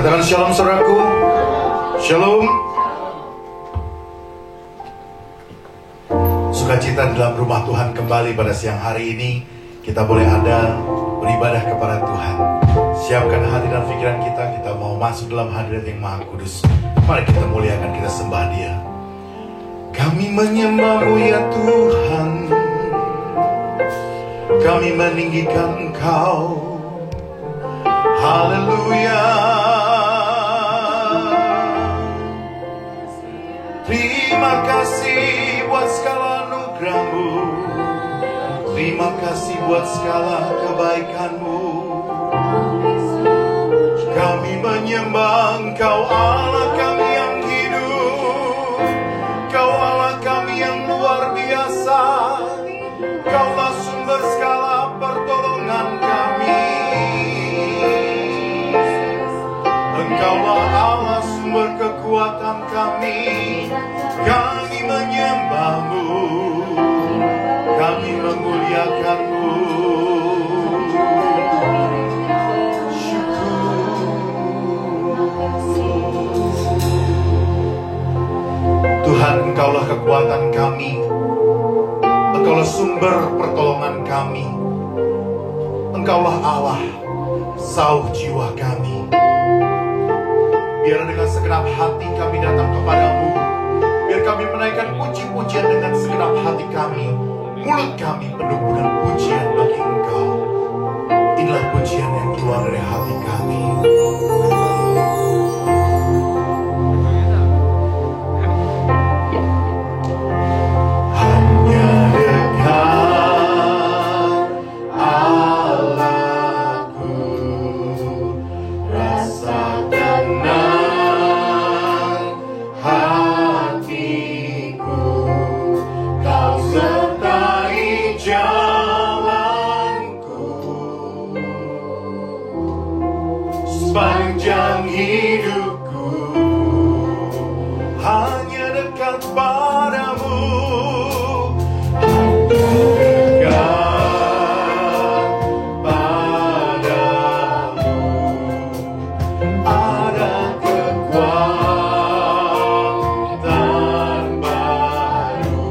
Katakan shalom saudaraku. Shalom. Sukacita dalam rumah Tuhan kembali pada siang hari ini. Kita boleh ada beribadah kepada Tuhan. Siapkan hati dan pikiran kita. Kita mau masuk dalam hadirat yang Maha Kudus. Mari kita muliakan, kita sembah Dia. Kami menyembah-Mu ya Tuhan. Kami meninggikan Engkau. Haleluya. Terima kasih buat segala anugerah-Mu. Terima kasih buat segala kebaikan-Mu. Kami menyembah Engkau, Allah kami yang hidup. Kau Allah kami yang luar biasa. Kaulah sumber segala pertolongan kami. Engkaulah Allah sumber kekuatan kami. Kami menyembah-Mu, kami memuliakan-Mu. Tuhan, Engkaulah kekuatan kami. Engkaulah sumber pertolongan kami. Engkaulah Allah, sauh jiwa kami. Biar dengan segenap hati kami datang kepadamu. Biar kami menaikkan puji-pujian dengan segenap hati kami. Mulut kami penuh dengan pujian bagi Engkau. Inilah pujian yang keluar dari hati kami. Sepanjang hidupku hanya dekat padamu, dekat padamu. Ada kekuatan baru.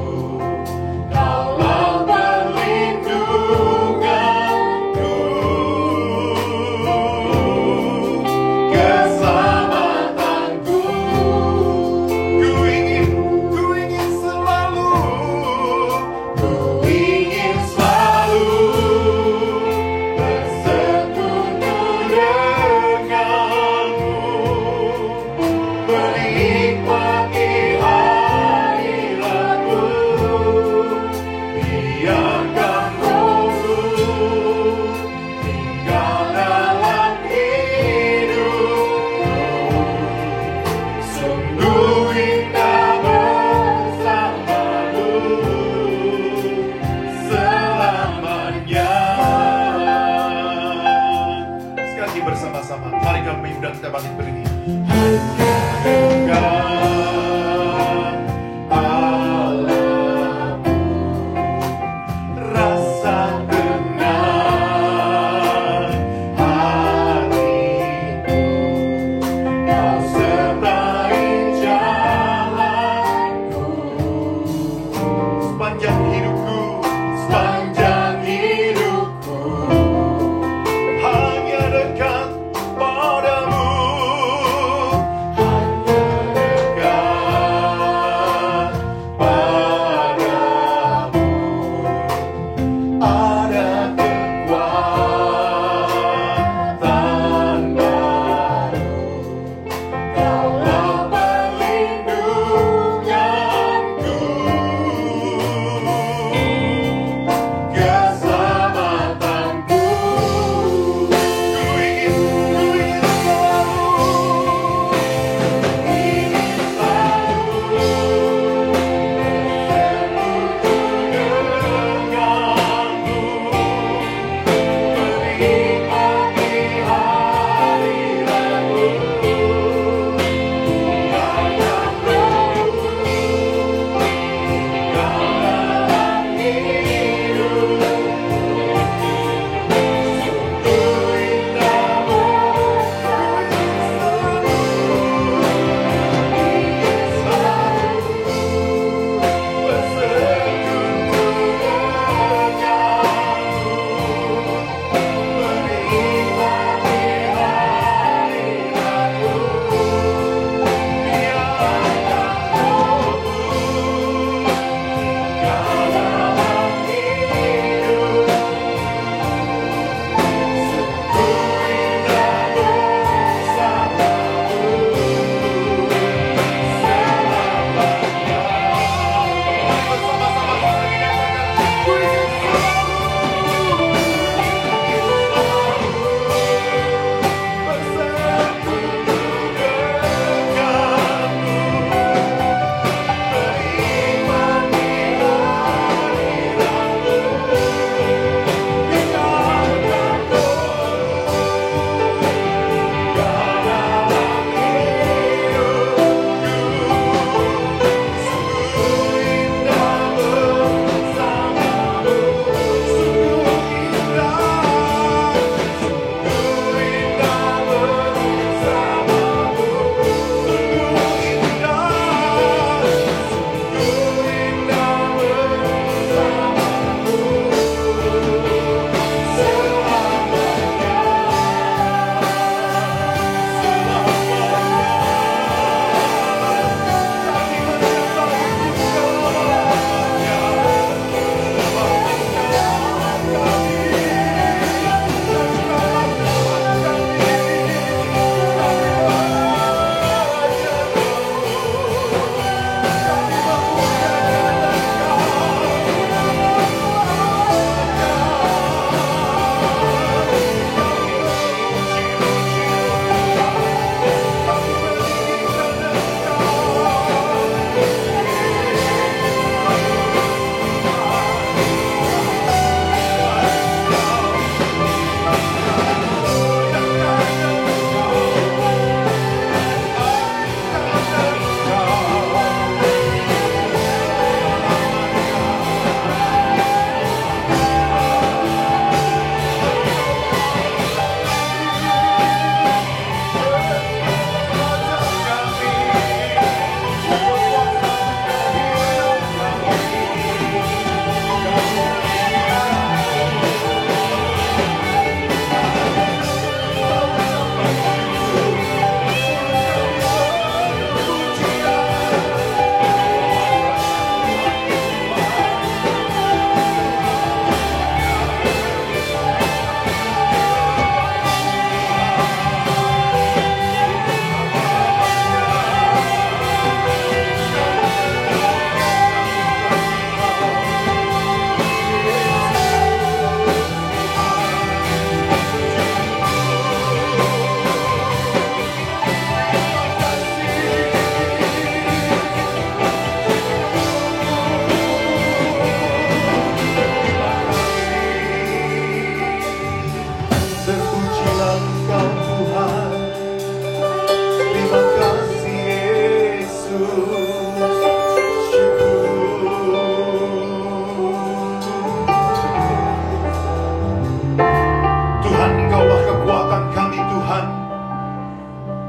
Kaulah perlindunganku. Hanya dekat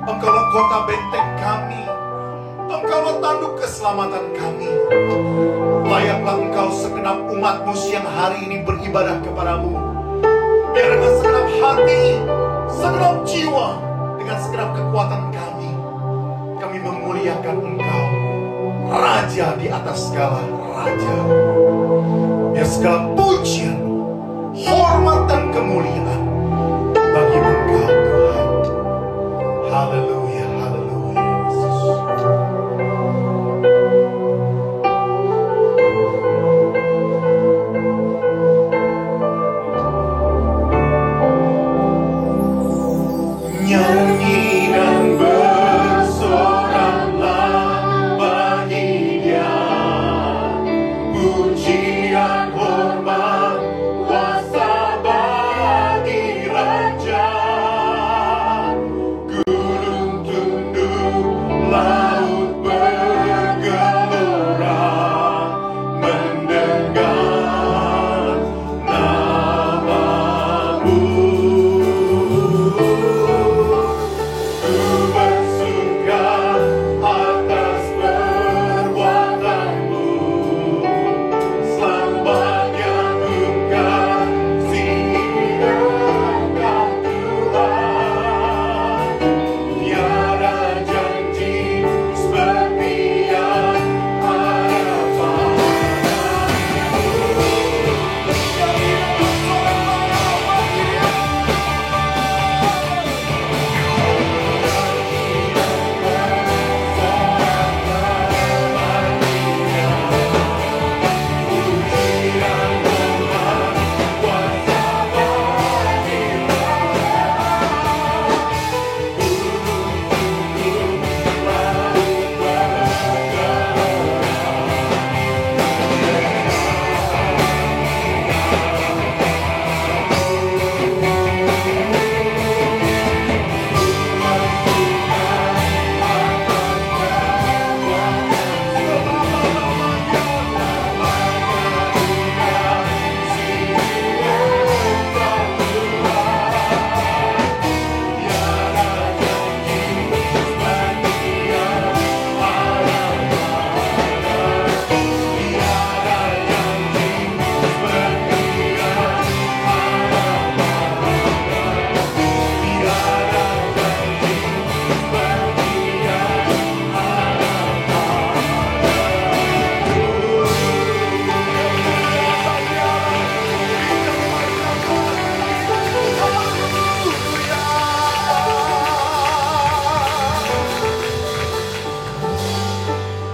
Engkaulah kota benteng kami. Engkaulah tanduk keselamatan kami. Layaklah Engkau segenap umat-Mu siang hari ini beribadah kepadamu. Biar dengan segenap hati, segenap jiwa, dengan segenap kekuatan kami memuliakan Engkau, Raja di atas segala raja. Biar segala pujian, hormat dan kemuliaan bagi Engkau Tuhan. Haleluya, haleluya Yesus. Nyanyi dan bersoraklah bagi Dia, pujian, hormat, kuasa bagi Raja. Gunung tunduk, laut bergelora, mendengar nama-Mu.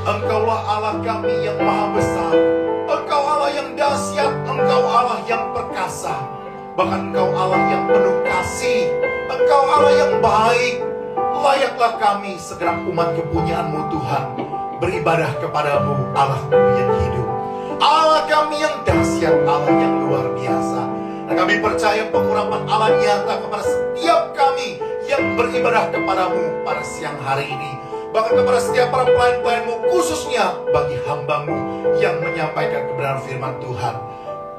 Engkaulah Allah kami yang maha besar. Engkau Allah yang dahsyat. Engkau Allah yang perkasa. Bahkan Engkau Allah yang penuh kasih. Engkau Allah yang baik. Layaklah kami segenap umat kepunyaan-Mu Tuhan, beribadah kepadamu, Allahku yang hidup. Allah kami yang dahsyat, Allah yang luar biasa. Dan kami percaya pengurapan Allah nyata kepada setiap kami yang beribadah kepadamu pada siang hari ini. Bahkan kepada setiap para pelayan-pelayan-Mu, khususnya bagi hamba-Mu yang menyampaikan kebenaran firman Tuhan.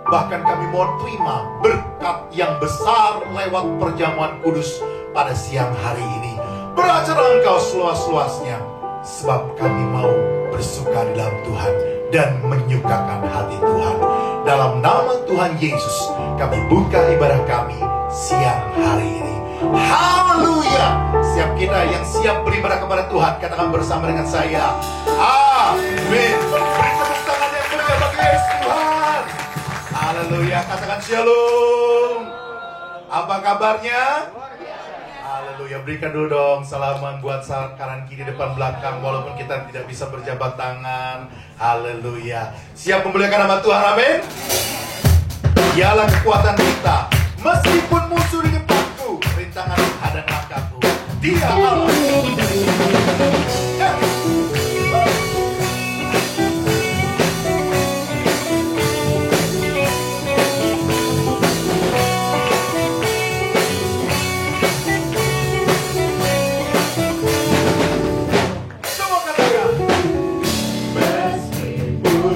Bahkan kami mohon terima berkat yang besar lewat perjamuan kudus pada siang hari ini. Beracarlah Engkau seluas-luasnya, sebab kami mau bersuka di dalam Tuhan dan menyukakan hati Tuhan. Dalam nama Tuhan Yesus, kami buka ibadah kami siang hari ini. Haleluya. Siap kita yang siap beribadah kepada Tuhan, katakan bersama dengan saya, amin. Beri tepuk tangan yang meriah bagi Yesus Tuhan. Haleluya. Katakan shalom. Apa kabarnya? Haleluya. Berikan dulu dong salaman buat kanan kiri depan belakang, walaupun kita tidak bisa berjabat tangan. Haleluya. Siap memuliakan nama Tuhan, amin. Dialah kekuatan kita, meskipun musuh di depanku, rintangan menghadang langkahku. Dia Allah. Meskipun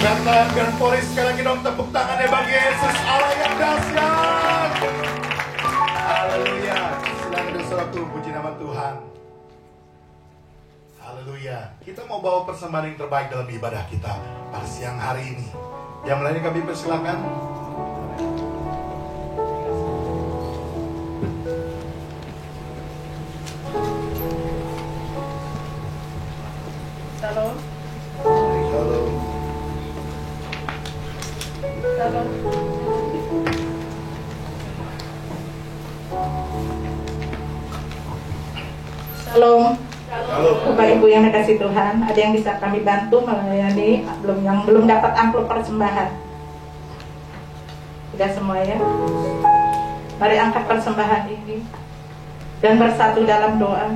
Angkat Grand Pori sekali lagi dong, tepuk tangannya bagi Yesus Allah yang dahsyat. Haleluya. Silakan bersorak puji nama Tuhan. Haleluya. Kita mau bawa persembahan yang terbaik dalam ibadah kita pada siang hari ini. Yang lainnya kami persilakan. Shalom. Shalom. Shalom. Shalom. Shalom. Bapak Ibu yang dikasih Tuhan, ada yang bisa kami bantu melayani yang belum dapat amplop persembahan? Sudah semua ya? Mari angkat persembahan ini dan bersatu dalam doa.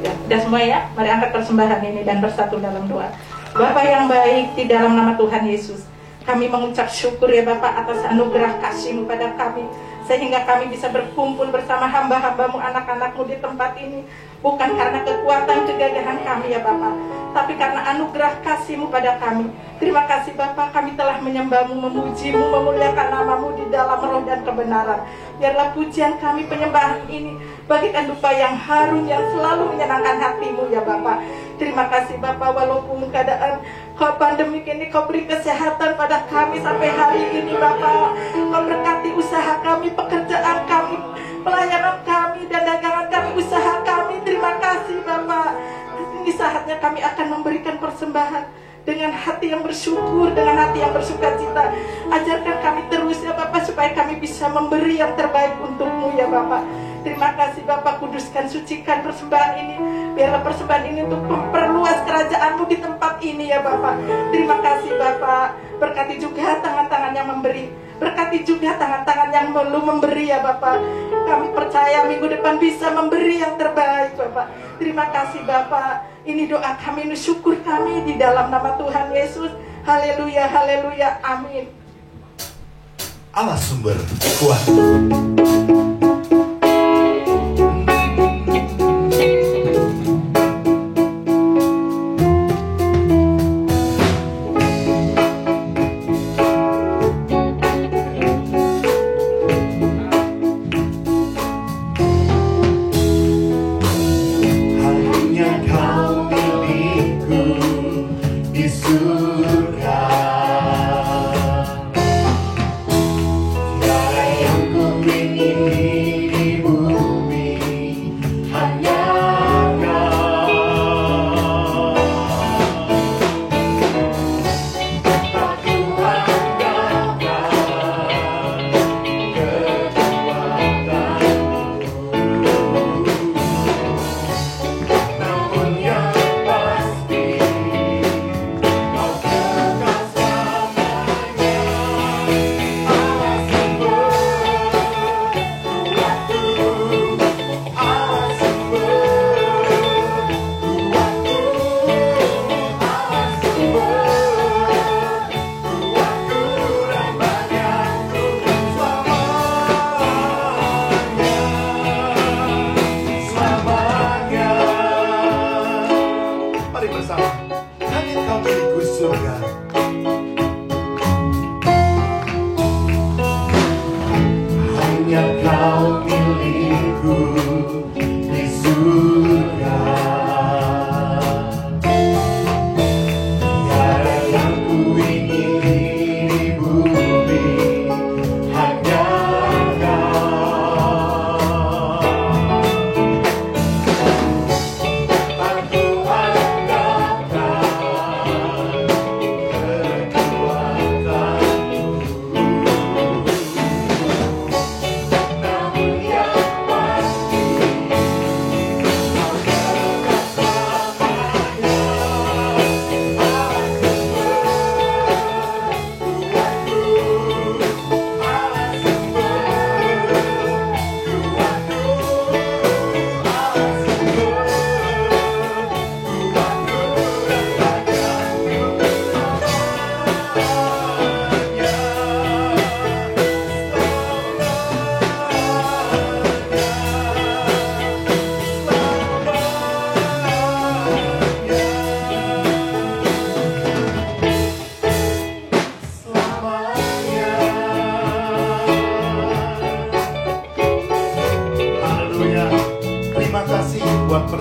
Ya, sudah semua ya? Mari angkat persembahan ini dan bersatu dalam doa. Bapa yang baik, di dalam nama Tuhan Yesus, kami mengucap syukur ya Bapak atas anugerah kasih-Mu pada kami, sehingga kami bisa berkumpul bersama hamba-hamba-Mu, anak-anak-Mu di tempat ini. Bukan karena kekuatan kegagahan kami ya Bapak, tapi karena anugerah kasih-Mu pada kami. Terima kasih Bapak, kami telah menyembah-Mu, memuji-Mu, memuliakan nama-Mu di dalam roh dan kebenaran. Biarlah pujian kami, penyembahan ini bagikan dupa yang harum, yang selalu menyenangkan hati-Mu ya Bapak. Terima kasih Bapak, walaupun keadaan pandemi ini Kau beri kesehatan pada kami sampai hari ini Bapak. Kau berkati usaha kami, pekerjaan kami, pelayanan kami, dan dagangan kami, usaha kami. Terima kasih Bapak. Ini saatnya kami akan memberikan persembahan dengan hati yang bersyukur, dengan hati yang bersukacita. Ajarkan kami terus ya Bapak, supaya kami bisa memberi yang terbaik untuk-Mu ya Bapak. Terima kasih Bapak, kuduskan, sucikan persembahan ini. Biarlah persembahan ini untuk memperluas kerajaan-Mu di tempat ini ya Bapak. Terima kasih Bapak. Berkati juga tangan-tangan yang memberi, berkati juga tangan-tangan yang belum memberi ya Bapak. Kami percaya minggu depan bisa memberi yang terbaik Bapak. Terima kasih Bapak. Ini doa kami, ini syukur kami di dalam nama Tuhan Yesus. Haleluya, haleluya, amin. Allah sumber kuat.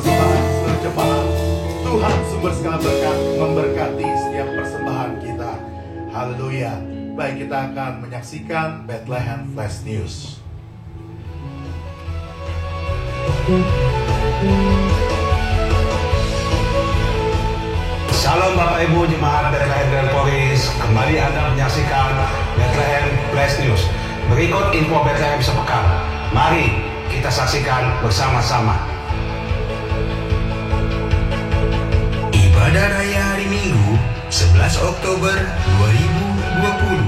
persembahan seluruh jemaat. Tuhan sumber segala berkat memberkati setiap persembahan kita. Haleluya. Baik, kita akan menyaksikan Bethlehem Flash News. Shalom Bapak Ibu Jemaat Bethlehem Delporis, kembali Anda menyaksikan Bethlehem Flash News. Berikut info Bethlehem sepekan. Mari kita saksikan bersama-sama. Ibadah Raya Hari Minggu 11 Oktober 2020.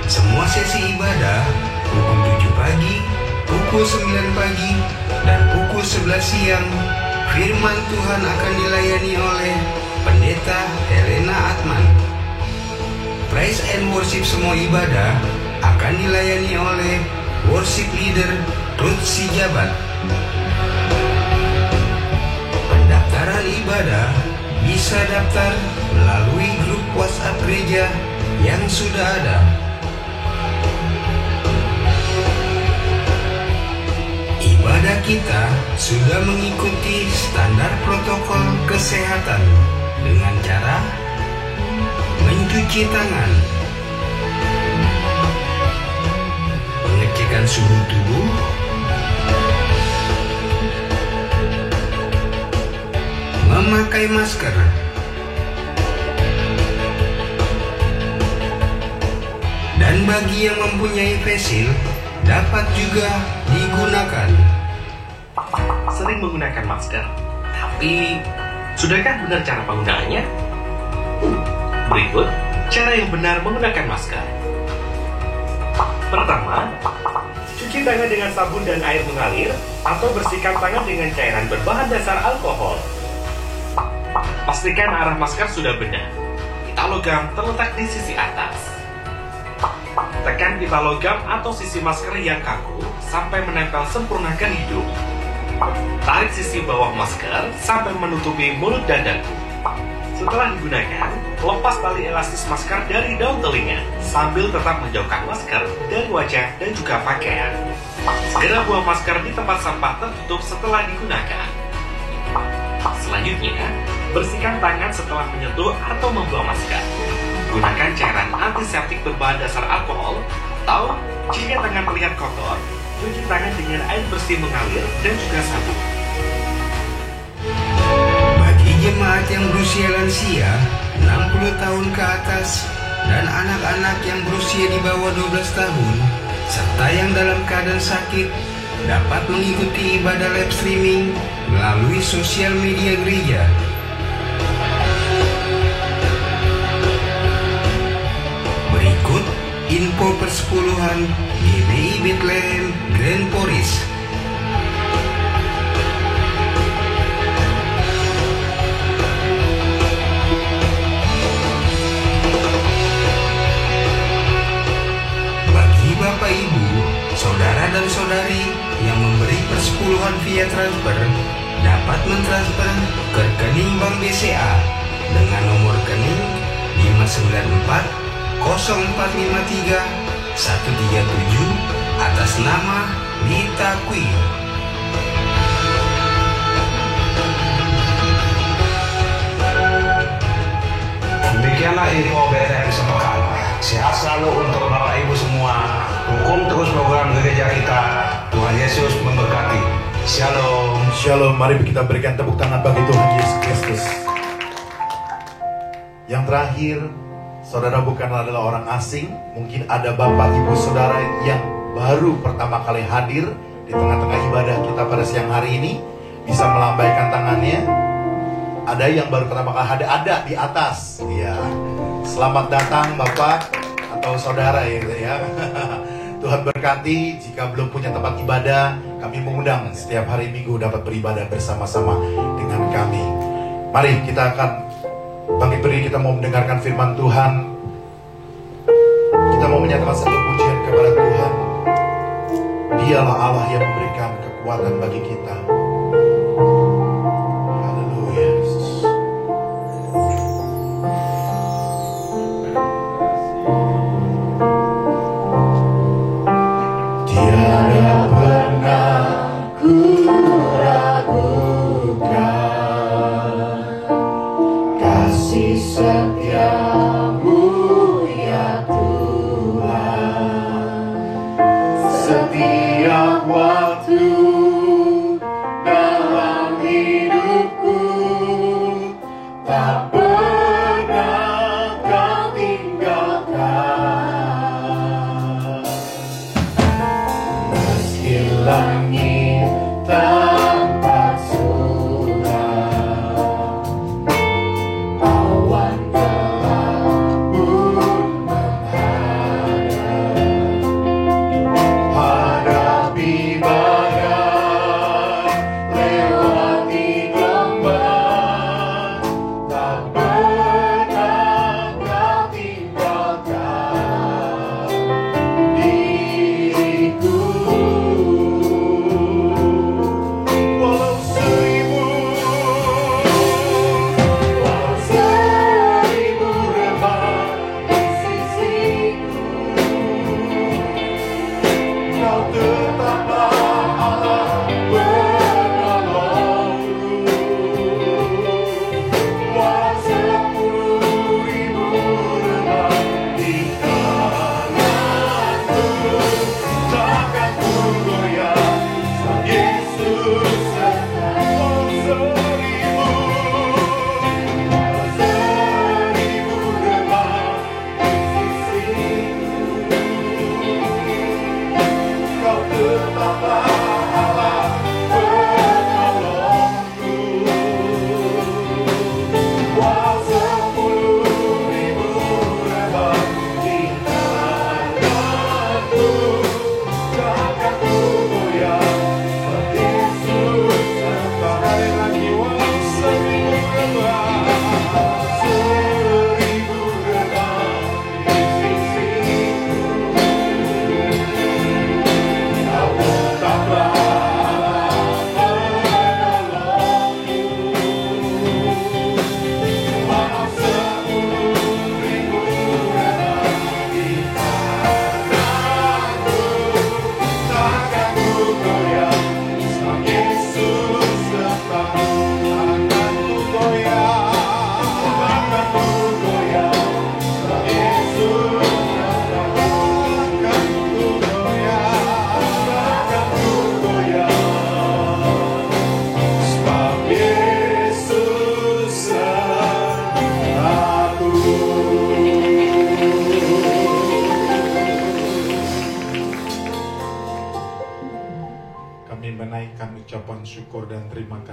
Semua sesi ibadah pukul 7 pagi, pukul 9 pagi, dan pukul 11 siang. Firman Tuhan akan dilayani oleh Pendeta Helena Atman. Praise and worship semua ibadah akan dilayani oleh worship leader Ruth Sijabat. Pendaftaran ibadah bisa daftar melalui grup WhatsApp gereja yang sudah ada. Ibadah kita sudah mengikuti standar protokol kesehatan dengan cara mencuci tangan, pengecekan suhu tubuh, memakai masker, dan bagi yang mempunyai face shield dapat juga digunakan. Sering menggunakan masker, tapi sudahkah benar cara penggunaannya? Berikut cara yang benar menggunakan masker. Pertama, cuci tangan dengan sabun dan air mengalir atau bersihkan tangan dengan cairan berbahan dasar alkohol. Pastikan arah masker sudah benar. Pita logam terletak di sisi atas. Tekan pita logam atau sisi masker yang kaku sampai menempel sempurna ke hidung. Tarik sisi bawah masker sampai menutupi mulut dan dagu. Setelah digunakan, lepas tali elastis masker dari daun telinga sambil tetap menjauhkan masker dari wajah dan juga pakaian. Segera buang masker di tempat sampah tertutup setelah digunakan. Selanjutnya, bersihkan tangan setelah menyentuh atau membuang masker. Gunakan cairan antiseptik berbahan dasar alkohol, atau jika tangan terlihat kotor, cuci tangan dengan air bersih mengalir dan juga sabun. Bagi jemaat yang berusia lansia 60 tahun ke atas dan anak-anak yang berusia di bawah 12 tahun serta yang dalam keadaan sakit dapat mengikuti ibadah live streaming melalui sosial media gereja. Berikut info persepuluhan GBI Bethlehem Grand Poris. Bagi Bapak Ibu, saudara dan saudari yang memberi persepuluhan via transfer dapat mentransfer ke rekening Bank BCA dengan nomor rekening 594 0453 137 atas nama Lita Kui. Demikianlah info Bethlehem sepekan. Sehat selalu untuk Bapak Ibu semua. Dukung terus program gereja kita. Tuhan Yesus memberkati. Shalom. Shalom, mari kita berikan tepuk tangan bagi Tuhan Yesus Kristus. Yang terakhir, saudara bukanlah adalah orang asing. Mungkin ada Bapak Ibu Saudara yang baru pertama kali hadir di tengah-tengah ibadah kita pada siang hari ini. Bisa melambaikan tangannya. Ada yang baru pertama kali hadir, ada di atas. Iya. Selamat datang Bapak atau Saudara ya. Tuhan berkati. Jika belum punya tempat ibadah, kami mengundang setiap hari Minggu dapat beribadah bersama-sama dengan kami. Mari kita akan bangkit berdiri, kita mau mendengarkan firman Tuhan. Kita mau menyatakan satu pujian kepada Tuhan. Dialah Allah yang memberikan kekuatan bagi kita. Haleluya, Yesus. Tiada pernah ku ragukan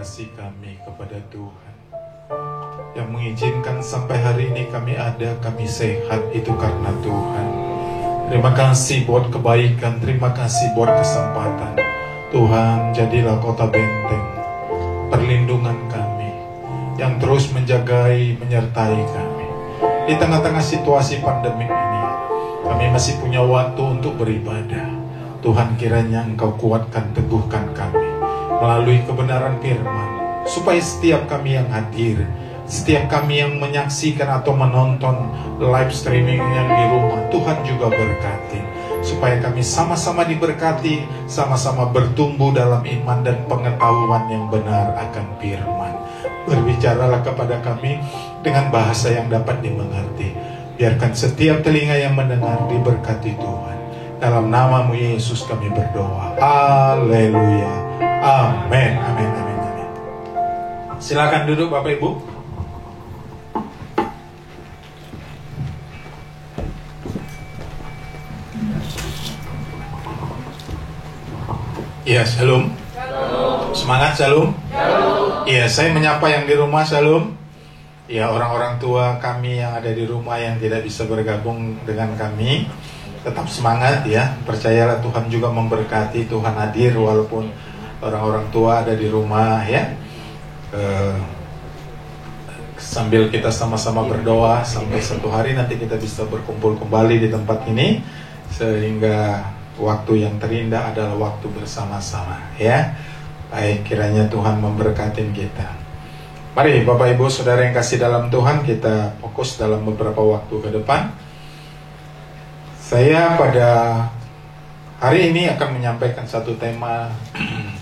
kasih kami kepada Tuhan yang mengizinkan sampai hari ini kami ada, kami sehat, itu karena Tuhan. Terima kasih buat kebaikan, terima kasih buat kesempatan. Tuhan, jadilah kota benteng, perlindungan kami, yang terus menjagai, menyertai kami. Di tengah-tengah situasi pandemik ini, kami masih punya waktu untuk beribadah. Tuhan, kiranya Engkau kuatkan, teguhkan kami melalui kebenaran firman, supaya setiap kami yang hadir, setiap kami yang menyaksikan atau menonton live streaming yang di rumah, Tuhan juga berkati, supaya kami sama-sama diberkati, sama-sama bertumbuh dalam iman dan pengetahuan yang benar akan firman. Berbicaralah kepada kami dengan bahasa yang dapat dimengerti. Biarkan setiap telinga yang mendengar diberkati Tuhan. Dalam nama-Mu Yesus kami berdoa. Haleluya. Amin. Amin. Amin. Amin. Silakan duduk Bapak Ibu. Ya, shalom. Semangat, shalom. Ya, saya menyapa yang di rumah, shalom. Ya, orang-orang tua kami yang ada di rumah yang tidak bisa bergabung dengan kami, tetap semangat ya. Percayalah Tuhan juga memberkati, Tuhan hadir walaupun orang-orang tua ada di rumah ya. Sambil kita sama-sama berdoa sampai satu hari nanti kita bisa berkumpul kembali di tempat ini, sehingga waktu yang terindah adalah waktu bersama-sama ya. Baik, kiranya Tuhan memberkati kita. Mari Bapak Ibu Saudara yang kasih dalam Tuhan, kita fokus dalam beberapa waktu ke depan. Saya pada hari ini akan menyampaikan satu tema,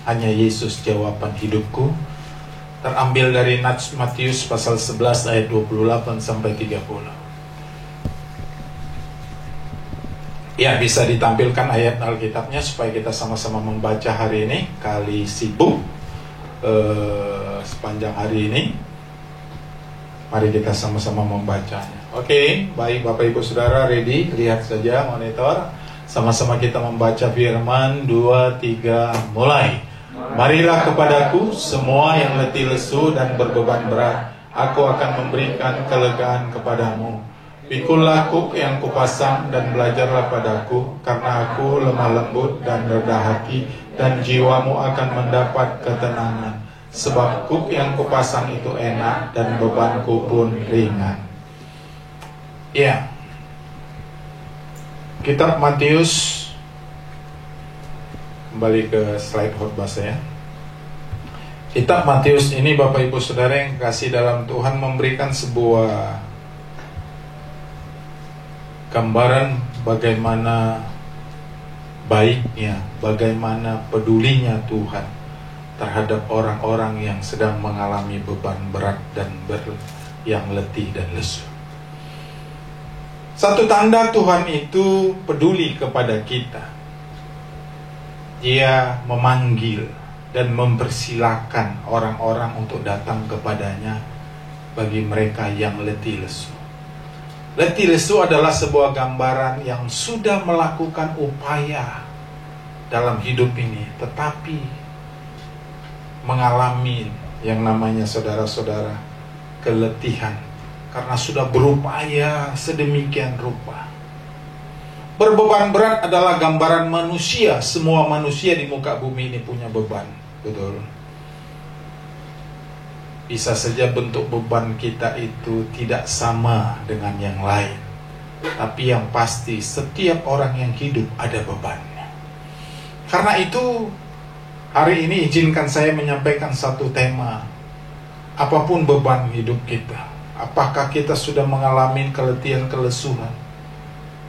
hanya Yesus jawaban hidupku, terambil dari Nats Matius pasal 11 ayat 28 sampai 30. Ya, bisa ditampilkan ayat Alkitabnya supaya kita sama-sama membaca hari ini. Kali sibuk sepanjang hari ini, mari kita sama-sama membacanya. Oke, baik Bapak Ibu Saudara, ready? Lihat saja monitor. Sama-sama kita membaca firman. 2, 3, mulai. Marilah kepadaku semua yang letih lesu dan berbeban berat, aku akan memberikan kelegaan kepadamu. Pikullah kuk yang kupasang dan belajarlah padaku, karena aku lemah lembut dan rendah hati, dan jiwamu akan mendapat ketenangan. Sebab kuk yang kupasang itu enak dan bebanku pun ringan. Ya, Kitab Matius, kembali ke slide khotbah saya. Kitab Matius ini Bapak Ibu Saudara yang kasih dalam Tuhan memberikan sebuah gambaran bagaimana baiknya, bagaimana pedulinya Tuhan terhadap orang-orang yang sedang mengalami beban berat dan yang letih dan lesu. Satu tanda Tuhan itu peduli kepada kita. Dia memanggil dan mempersilakan orang-orang untuk datang kepadanya bagi mereka yang letih lesu. Letih lesu adalah sebuah gambaran yang sudah melakukan upaya dalam hidup ini, tetapi mengalami yang namanya saudara-saudara keletihan karena sudah berupaya sedemikian rupa. Berbeban berat adalah gambaran manusia. Semua manusia di muka bumi ini punya beban, betul. Bisa saja bentuk beban kita itu tidak sama dengan yang lain, tapi yang pasti setiap orang yang hidup ada bebannya. Karena itu hari ini izinkan saya menyampaikan satu tema. Apapun beban hidup kita, apakah kita sudah mengalami keletihan, kelesuhan,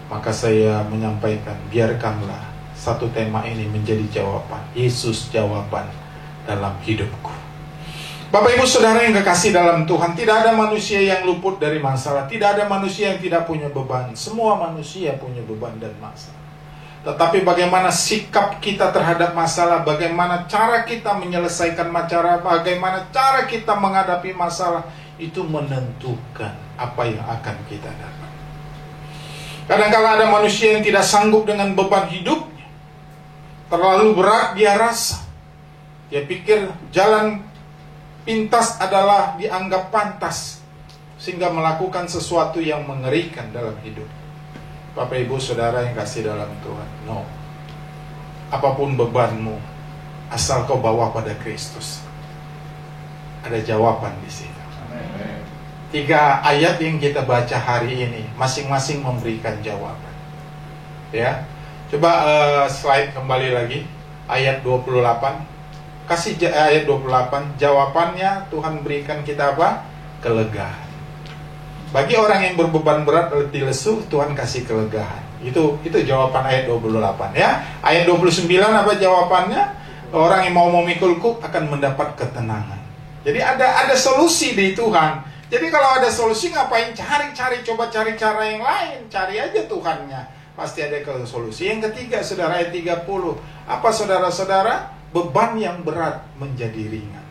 maka saya menyampaikan, biarkanlah satu tema ini menjadi jawaban. Yesus jawaban dalam hidupku. Bapak Ibu Saudara yang kekasih dalam Tuhan, tidak ada manusia yang luput dari masalah. Tidak ada manusia yang tidak punya beban. Semua manusia punya beban dan masalah. Tetapi bagaimana sikap kita terhadap masalah, bagaimana cara kita menyelesaikan masalah, bagaimana cara kita menghadapi masalah, itu menentukan apa yang akan kita dapat. Kadang-kadang ada manusia yang tidak sanggup dengan beban hidupnya. Terlalu berat dia rasa. Dia pikir jalan pintas adalah dianggap pantas, sehingga melakukan sesuatu yang mengerikan dalam hidup. Bapak Ibu Saudara yang kasih dalam Tuhan, no. Apapun bebanmu, asal kau bawa pada Kristus, ada jawaban di situ. 3 ayat yang kita baca hari ini masing-masing memberikan jawaban. Ya. Coba slide kembali lagi ayat 28. Kasih ayat 28. Jawabannya Tuhan berikan kita apa? Kelegaan. Bagi orang yang berbeban berat, letih lesu, Tuhan kasih kelegaan. Itu jawaban ayat 28 ya. Ayat 29 apa jawabannya? Orang yang mau memikulku akan mendapat ketenangan. Jadi ada solusi di Tuhan. Jadi kalau ada solusi, ngapain cari-cari, coba cari cara yang lain. Cari aja Tuhannya, pasti ada solusi. Yang ketiga, saudara, ayat 30. Apa saudara-saudara? Beban yang berat menjadi ringan.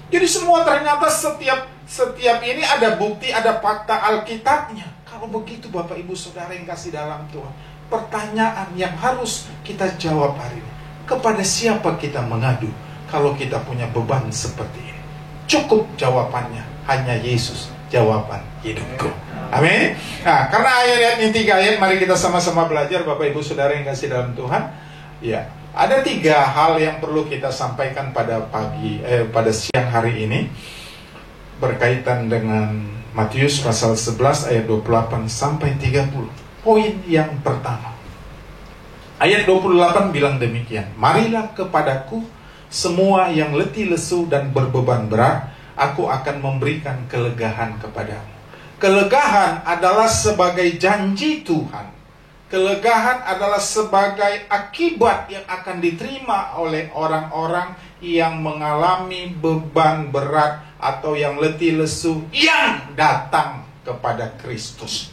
Jadi semua ternyata setiap ini ada bukti, ada fakta Alkitabnya. Kalau begitu Bapak Ibu Saudara yang kasih dalam Tuhan, pertanyaan yang harus kita jawab hari ini, kepada siapa kita mengadu kalau kita punya beban seperti ini? Cukup jawabannya, hanya Yesus, jawaban hidupku. Amin. Nah, karena ayat ini 3 ayat, mari kita sama-sama belajar Bapak Ibu Saudara yang kasih dalam Tuhan. Ya, ada 3 hal yang perlu kita sampaikan pada siang hari ini berkaitan dengan Matius pasal 11 ayat 28 sampai 30. Poin yang pertama, ayat 28 bilang demikian, marilah kepadaku semua yang letih lesu dan berbeban berat, aku akan memberikan kelegaan kepadamu. Kelegaan adalah sebagai janji Tuhan. Kelegaan adalah sebagai akibat yang akan diterima oleh orang-orang yang mengalami beban berat atau yang letih lesu yang datang kepada Kristus.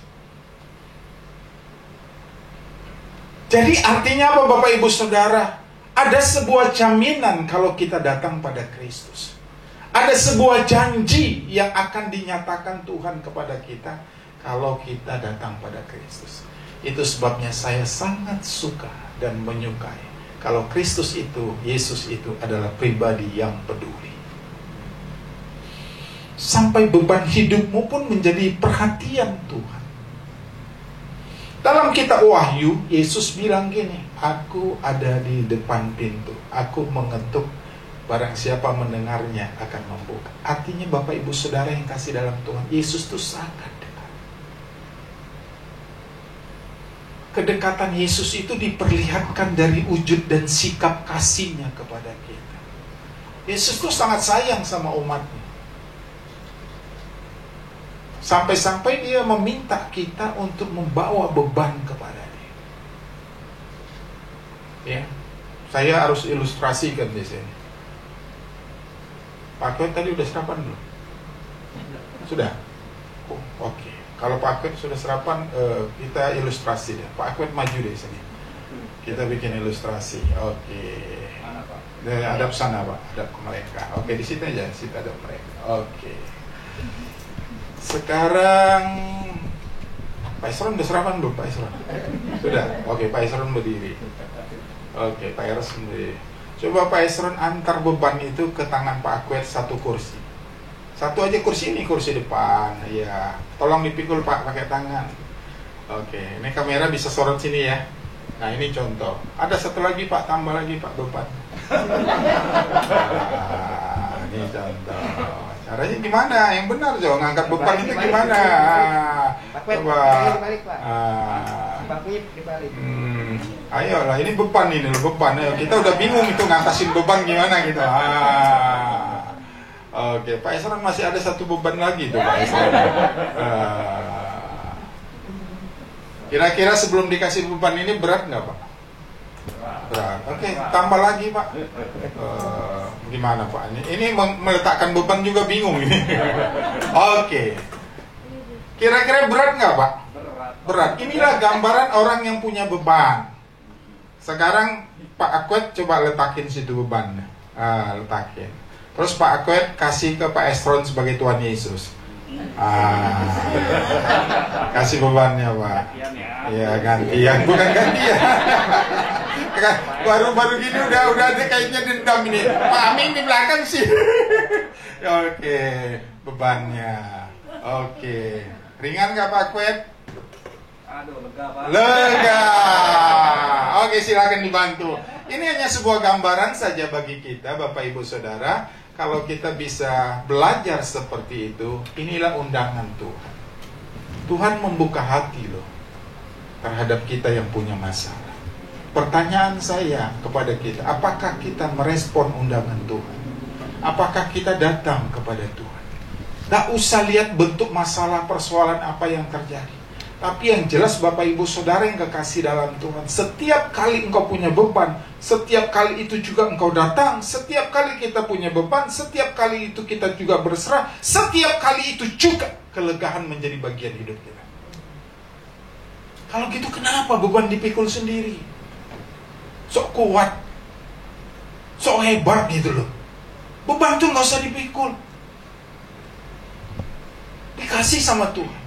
Jadi artinya apa Bapak Ibu Saudara? Ada sebuah jaminan kalau kita datang pada Kristus. Ada sebuah janji yang akan dinyatakan Tuhan kepada kita kalau kita datang pada Kristus. Itu sebabnya saya sangat suka dan menyukai kalau Kristus itu, Yesus itu adalah pribadi yang peduli. Sampai beban hidupmu pun menjadi perhatian Tuhan. Dalam kitab Wahyu, Yesus bilang gini, aku ada di depan pintu, aku mengetuk, barang siapa mendengarnya akan membuka. Artinya Bapak Ibu Saudara yang kasih dalam Tuhan, Yesus itu sangat dekat. Kedekatan Yesus itu diperlihatkan dari wujud dan sikap kasihnya kepada kita. Yesus itu sangat sayang sama umatnya. Sampai-sampai dia meminta kita untuk membawa beban kepada dia. Ya, saya harus ilustrasikan di sini. Pak Kwet tadi udah sarapan belum? Sudah? Oh, oke. Kalau Pak Kwet sudah sarapan, kita ilustrasi deh. Pak Kwet maju di sini. Kita bikin ilustrasi. Oke. Mana Pak? Ada sana Pak, ada mereka. Oke, di situ aja, di situ ada mereka. Oke. Sekarang Pak Isron udah sarapan belum Pak Isron? Sudah? Oke, Pak Isron berdiri. Oke, Pak Isron berdiri. Coba Pak Isron antar beban itu ke tangan Pak Akwet satu kursi. Satu aja kursi ini, kursi depan. Ya, tolong dipikul Pak pakai tangan. Oke, ini kamera bisa sorot sini ya. Nah, ini contoh. Ada satu lagi Pak, tambah lagi Pak beban. Nah, ini contoh. Caranya gimana? Yang benar Jo, ngangkat beban itu gimana? Coba. Ayolah, ini beban ini loh, beban. Ayo, kita udah bingung itu ngatasin beban gimana gitu. Oke, Pak Esron masih ada satu beban lagi tuh Pak Esron. Kira-kira sebelum dikasih beban ini berat nggak Pak? Berat. Oke, tambah lagi Pak. Gimana Pak? Ini meletakkan beban juga bingung ini. Oke. Kira-kira berat nggak Pak? Berat. Inilah gambaran orang yang punya beban. Sekarang Pak Akwet coba letakin situ beban. Letakin. Terus Pak Akwet kasih ke Pak Esron sebagai Tuhan Yesus. Kasih bebannya Pak. Ya gantian, bukan gantian. Baru-baru gini udah ada kayaknya dendam ini. Pak Amin di belakang sih. Oke, bebannya. Oke. Ringan nggak Pak Kwet? Aduh, lega Pak. Lega. Oke, silakan dibantu. Ini hanya sebuah gambaran saja bagi kita, Bapak Ibu Saudara. Kalau kita bisa belajar seperti itu, inilah undangan Tuhan. Tuhan membuka hati loh terhadap kita yang punya masalah. Pertanyaan saya kepada kita, apakah kita merespon undangan Tuhan? Apakah kita datang kepada Tuhan? Tidak usah lihat bentuk masalah persoalan apa yang terjadi. Tapi yang jelas Bapak Ibu Saudara yang kekasih dalam Tuhan, setiap kali engkau punya beban, setiap kali itu juga engkau datang, setiap kali kita punya beban, setiap kali itu kita juga berserah, setiap kali itu juga kelegaan menjadi bagian hidup kita. Kalau gitu kenapa beban dipikul sendiri? Sok kuat, sok hebat gitu loh. Beban tuh gak usah dipikul, dikasih sama Tuhan.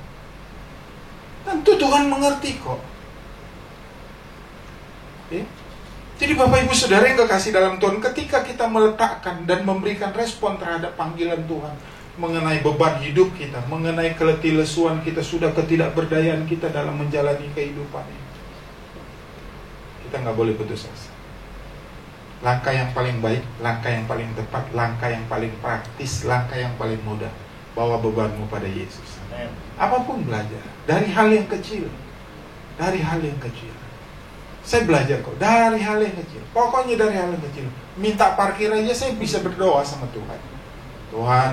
Tentu Tuhan mengerti kok. Ya? Jadi Bapak Ibu Saudara yang kekasih dalam Tuhan, ketika kita meletakkan dan memberikan respon terhadap panggilan Tuhan mengenai beban hidup kita, mengenai keletih lesuan kita, sudah ketidakberdayaan kita dalam menjalani kehidupan ini, kita nggak boleh putus asa. Langkah yang paling baik, langkah yang paling tepat, langkah yang paling praktis, langkah yang paling mudah, bawa bebanmu pada Yesus. Apapun belajar, dari hal yang kecil, dari hal yang kecil. Saya belajar kok, dari hal yang kecil. Pokoknya dari hal yang kecil. Minta parkir aja saya bisa berdoa sama Tuhan. Tuhan,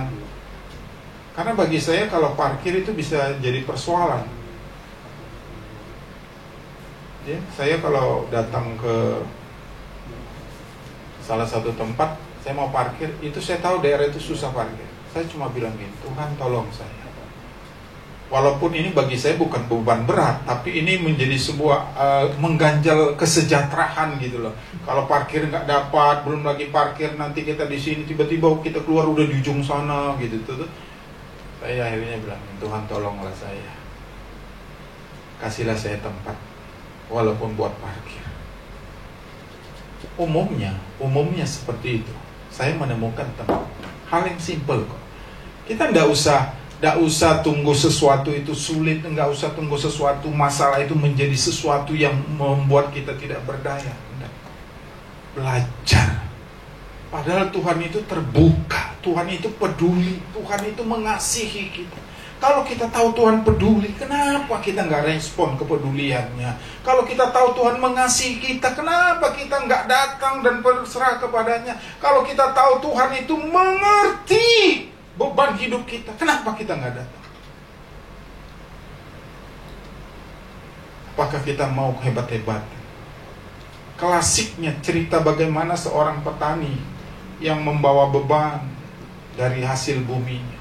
karena bagi saya kalau parkir itu bisa jadi persoalan. Ya, saya kalau datang ke salah satu tempat, saya mau parkir, itu saya tahu daerah itu susah parkir. Saya cuma bilang gini, Tuhan tolong saya. Walaupun ini bagi saya bukan beban berat, tapi ini menjadi sebuah mengganjal kesejahteraan gitu loh. Kalau parkir nggak dapat, belum lagi parkir nanti kita di sini tiba-tiba kita keluar udah di ujung sana gitu tuh. Saya akhirnya bilang, Tuhan tolonglah saya, kasihlah saya tempat, walaupun buat parkir. Umumnya seperti itu. Saya menemukan tempat. Hal yang simpel kok. Kita nggak usah tunggu sesuatu itu sulit, nggak usah tunggu sesuatu masalah itu menjadi sesuatu yang membuat kita tidak berdaya. Enggak. Belajar. Padahal Tuhan itu terbuka, Tuhan itu peduli, Tuhan itu mengasihi kita. Kalau kita tahu Tuhan peduli, kenapa kita nggak respon kepeduliannya? Kalau kita tahu Tuhan mengasihi kita, kenapa kita nggak datang dan berserah kepadanya? Kalau kita tahu Tuhan itu mengerti beban hidup kita, kenapa kita nggak datang? Apakah kita mau hebat-hebat? Klasiknya cerita bagaimana seorang petani yang membawa beban dari hasil buminya.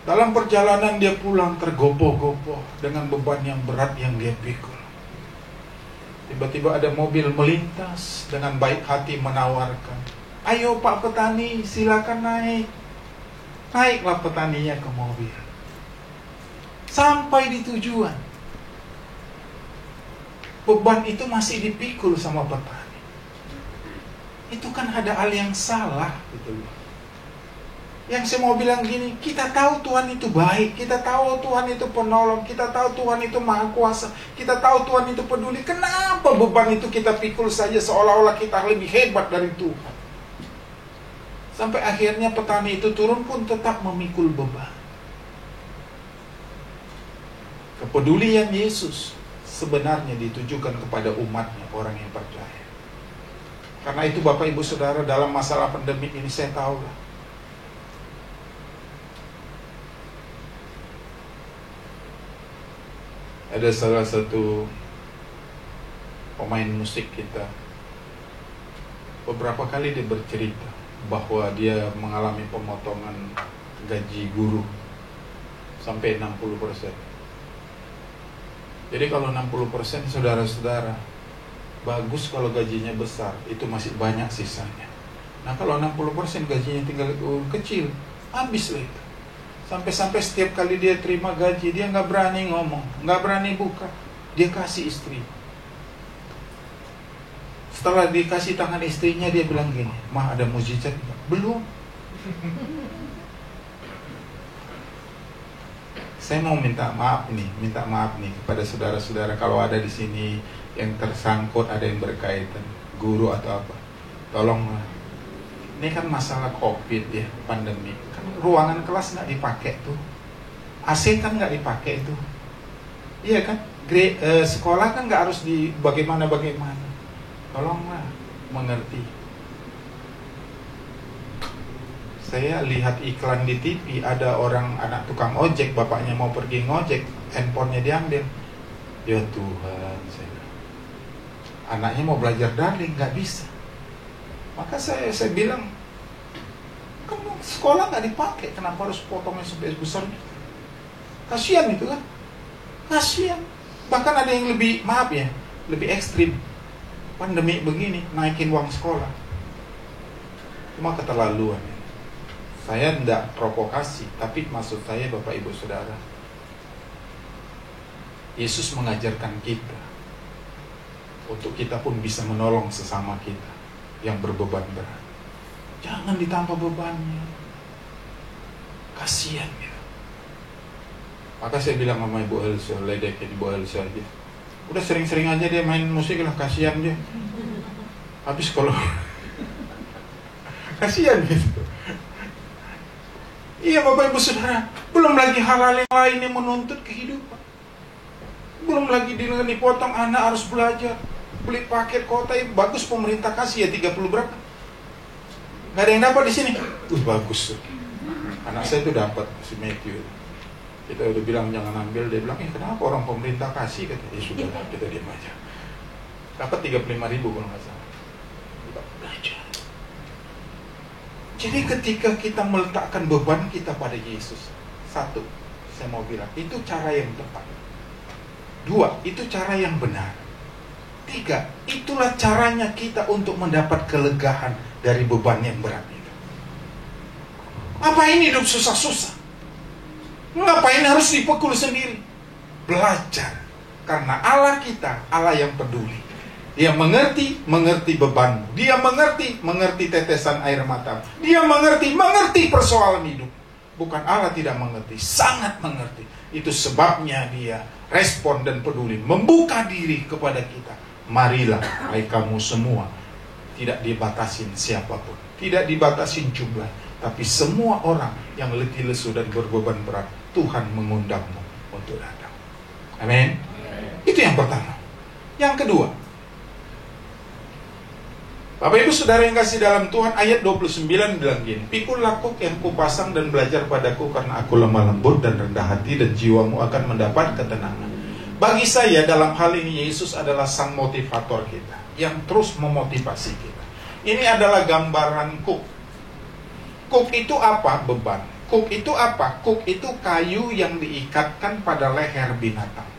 Dalam perjalanan dia pulang tergopoh-gopoh dengan beban yang berat yang dia pikul. Tiba-tiba ada mobil melintas dengan baik hati menawarkan, ayo Pak Petani, silakan naik. Naiklah petaninya ke mobil. Sampai di tujuan, beban itu masih dipikul sama petani. Itu kan ada hal yang salah gitu loh. Yang saya mau bilang gini, kita tahu Tuhan itu baik, kita tahu Tuhan itu penolong, kita tahu Tuhan itu maha kuasa, kita tahu Tuhan itu peduli. Kenapa beban itu kita pikul saja seolah-olah kita lebih hebat dari Tuhan? Sampai akhirnya petani itu turun pun tetap memikul beban. Kepedulian Yesus sebenarnya ditujukan kepada umatnya, orang yang percaya. Karena itu Bapak Ibu Saudara, dalam masalah pandemik ini saya tahu lah, ada salah satu pemain musik kita, beberapa kali dia bercerita bahwa dia mengalami pemotongan gaji guru sampai 60%. Jadi kalau 60%, saudara-saudara, bagus kalau gajinya besar, itu masih banyak sisanya. Nah kalau 60% gajinya tinggal kecil, habis lah itu. Sampai-sampai setiap kali dia terima gaji, dia nggak berani ngomong, nggak berani buka. Dia kasih istri. Setelah dikasih tangan istrinya, dia bilang gini, "Mah, ada mujizat?" Belum. Saya mau minta maaf nih kepada saudara-saudara kalau ada di sini yang tersangkut, ada yang berkaitan guru atau apa. Tolonglah. Ini kan masalah COVID ya, pandemi. Kan ruangan kelas nggak dipakai tuh. AC kan nggak dipakai itu. Iya kan? Sekolah kan nggak harus di bagaimana. Tolonglah mengerti. Saya lihat iklan di TV, ada orang anak tukang ojek, bapaknya mau pergi ngojek, handphonenya diambil. Ya Tuhan, anaknya mau belajar daring, nggak bisa. Maka saya bilang, kan sekolah nggak dipakai, kenapa harus potongnya sampai besar? Kasihan itu kan, kasihan. Bahkan ada yang lebih, maaf ya, lebih ekstrim. Pandemi begini, naikin uang sekolah. Cuma keterlaluan. Saya tidak provokasi, tapi maksud saya Bapak Ibu Saudara, Yesus mengajarkan kita untuk kita pun bisa menolong sesama kita yang berbeban berat. Jangan ditambah bebannya, kasihan gitu. Maka saya bilang sama Ibu Elsa, ledekin Ibu Elsa aja. Udah sering-sering aja dia main musik lah, kasihan dia. Habis kalau kasihan gitu. Iya Bapak Ibu Saudara, belum lagi hal-hal yang lain yang menuntut kehidupan. Belum lagi dipotong anak harus belajar, beli paket kota, bagus pemerintah kasih ya 30 berapa. Gak ada yang dapat di sini. Bagus. Anak saya itu dapat, si Matthew. Kita udah bilang jangan ambil, dia bilang, kenapa orang pemerintah kasih? Kata, ya sudah, kita diam aja. Dapat 35.000 kalau nggak salah. Belajar. Jadi ketika kita meletakkan beban kita pada Yesus, satu, saya mau bilang, itu cara yang tepat. Dua, itu cara yang benar. Tiga, itulah caranya kita untuk mendapat kelegaan dari beban yang berat itu. Ngapain hidup susah-susah? Ngapain harus dipukul sendiri? Belajar. Karena Allah kita, Allah yang peduli. Dia mengerti bebanmu. Dia mengerti tetesan air mata. Dia mengerti persoalan hidup. Bukan Allah tidak mengerti, sangat mengerti. Itu sebabnya dia respon dan peduli, membuka diri kepada kita. Marilah, hai kamu semua. Tidak dibatasin siapapun, tidak dibatasin jumlah, tapi semua orang yang letih lesu dan berbeban berat, Tuhan mengundangmu untuk datang. Amin. Itu yang pertama. Yang kedua, Bapak Ibu Saudara yang kasih dalam Tuhan, ayat 29 bilang gini, pikullah kuk yang kupasang dan belajar padaku, karena aku lemah lembut dan rendah hati, dan jiwamu akan mendapat ketenangan. Bagi saya dalam hal ini Yesus adalah sang motivator kita, yang terus memotivasi kita. Ini adalah gambaran kuk. Kuk itu apa? Beban. Kuk itu apa? Kuk itu kayu yang diikatkan pada leher binatang.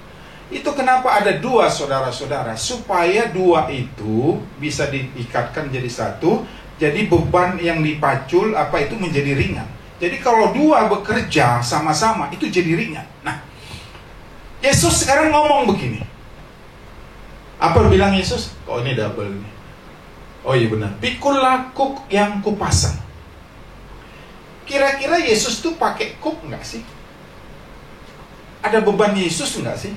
Itu kenapa ada dua, saudara-saudara, supaya dua itu bisa diikatkan jadi satu. Jadi beban yang dipacul itu menjadi ringan. Jadi kalau dua bekerja sama-sama itu jadi ringan. Nah, Yesus sekarang ngomong begini. Apa bilang Yesus? Oh, ini double nih. Oh iya benar. Pikullah kuk yang kupasang. Kira-kira Yesus tuh pakai kuk nggak sih? Ada beban Yesus nggak sih?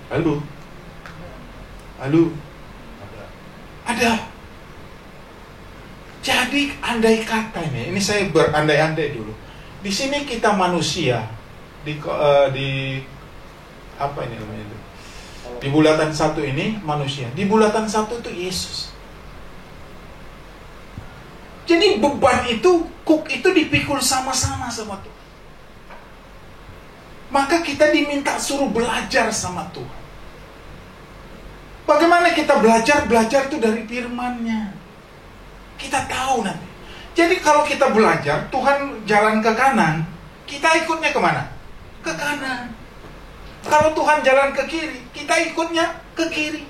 Halo. Ada. Jadi andai kata ini saya berandai-andai dulu. Di sini kita manusia, di apa ini namanya itu? Di bulatan satu ini manusia, di bulatan satu itu Yesus. Jadi beban itu, kuk itu dipikul sama-sama sama Tuhan. Maka kita diminta suruh belajar sama Tuhan. Bagaimana kita belajar? Belajar itu dari firman-Nya. Kita tahu nanti. Jadi kalau kita belajar, Tuhan jalan ke kanan, kita ikutnya kemana? Ke kanan. Kalau Tuhan jalan ke kiri, kita ikutnya ke kiri.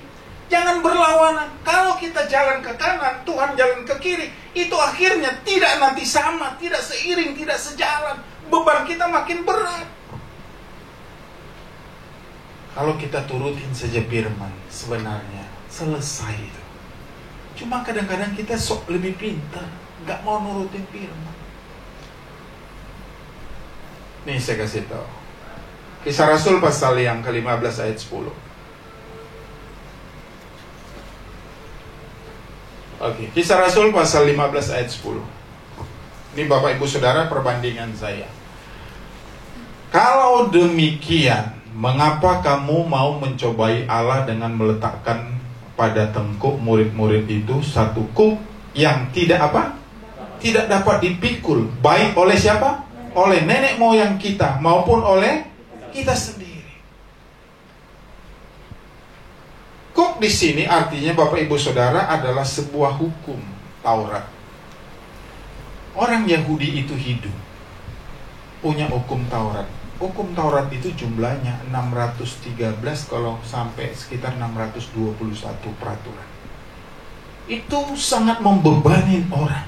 Jangan berlawanan. Kalau kita jalan ke kanan, Tuhan jalan ke kiri, itu akhirnya tidak nanti sama, tidak seiring, tidak sejalan. Beban kita makin berat. Kalau kita turutin saja firman, sebenarnya selesai itu. Cuma kadang-kadang kita sok lebih pintar. nggak mau nurutin firman. Nih saya kasih tahu. Kisah Rasul pasal yang ke-15 ayat 10. Oke, Kisah Rasul pasal 15 ayat 10. Ini Bapak Ibu Saudara perbandingan saya. Kalau demikian, mengapa kamu mau mencobai Allah dengan meletakkan pada tengkuk murid-murid itu satu kuk yang tidak apa? Tidak dapat dipikul, baik oleh siapa? Oleh nenek moyang kita maupun oleh kita sendiri. Kuk di sini artinya Bapak Ibu Saudara adalah sebuah hukum Taurat. Orang Yahudi itu hidup punya hukum Taurat. Hukum Taurat itu jumlahnya 613 kalau sampai sekitar 621 peraturan. Itu sangat membebani orang.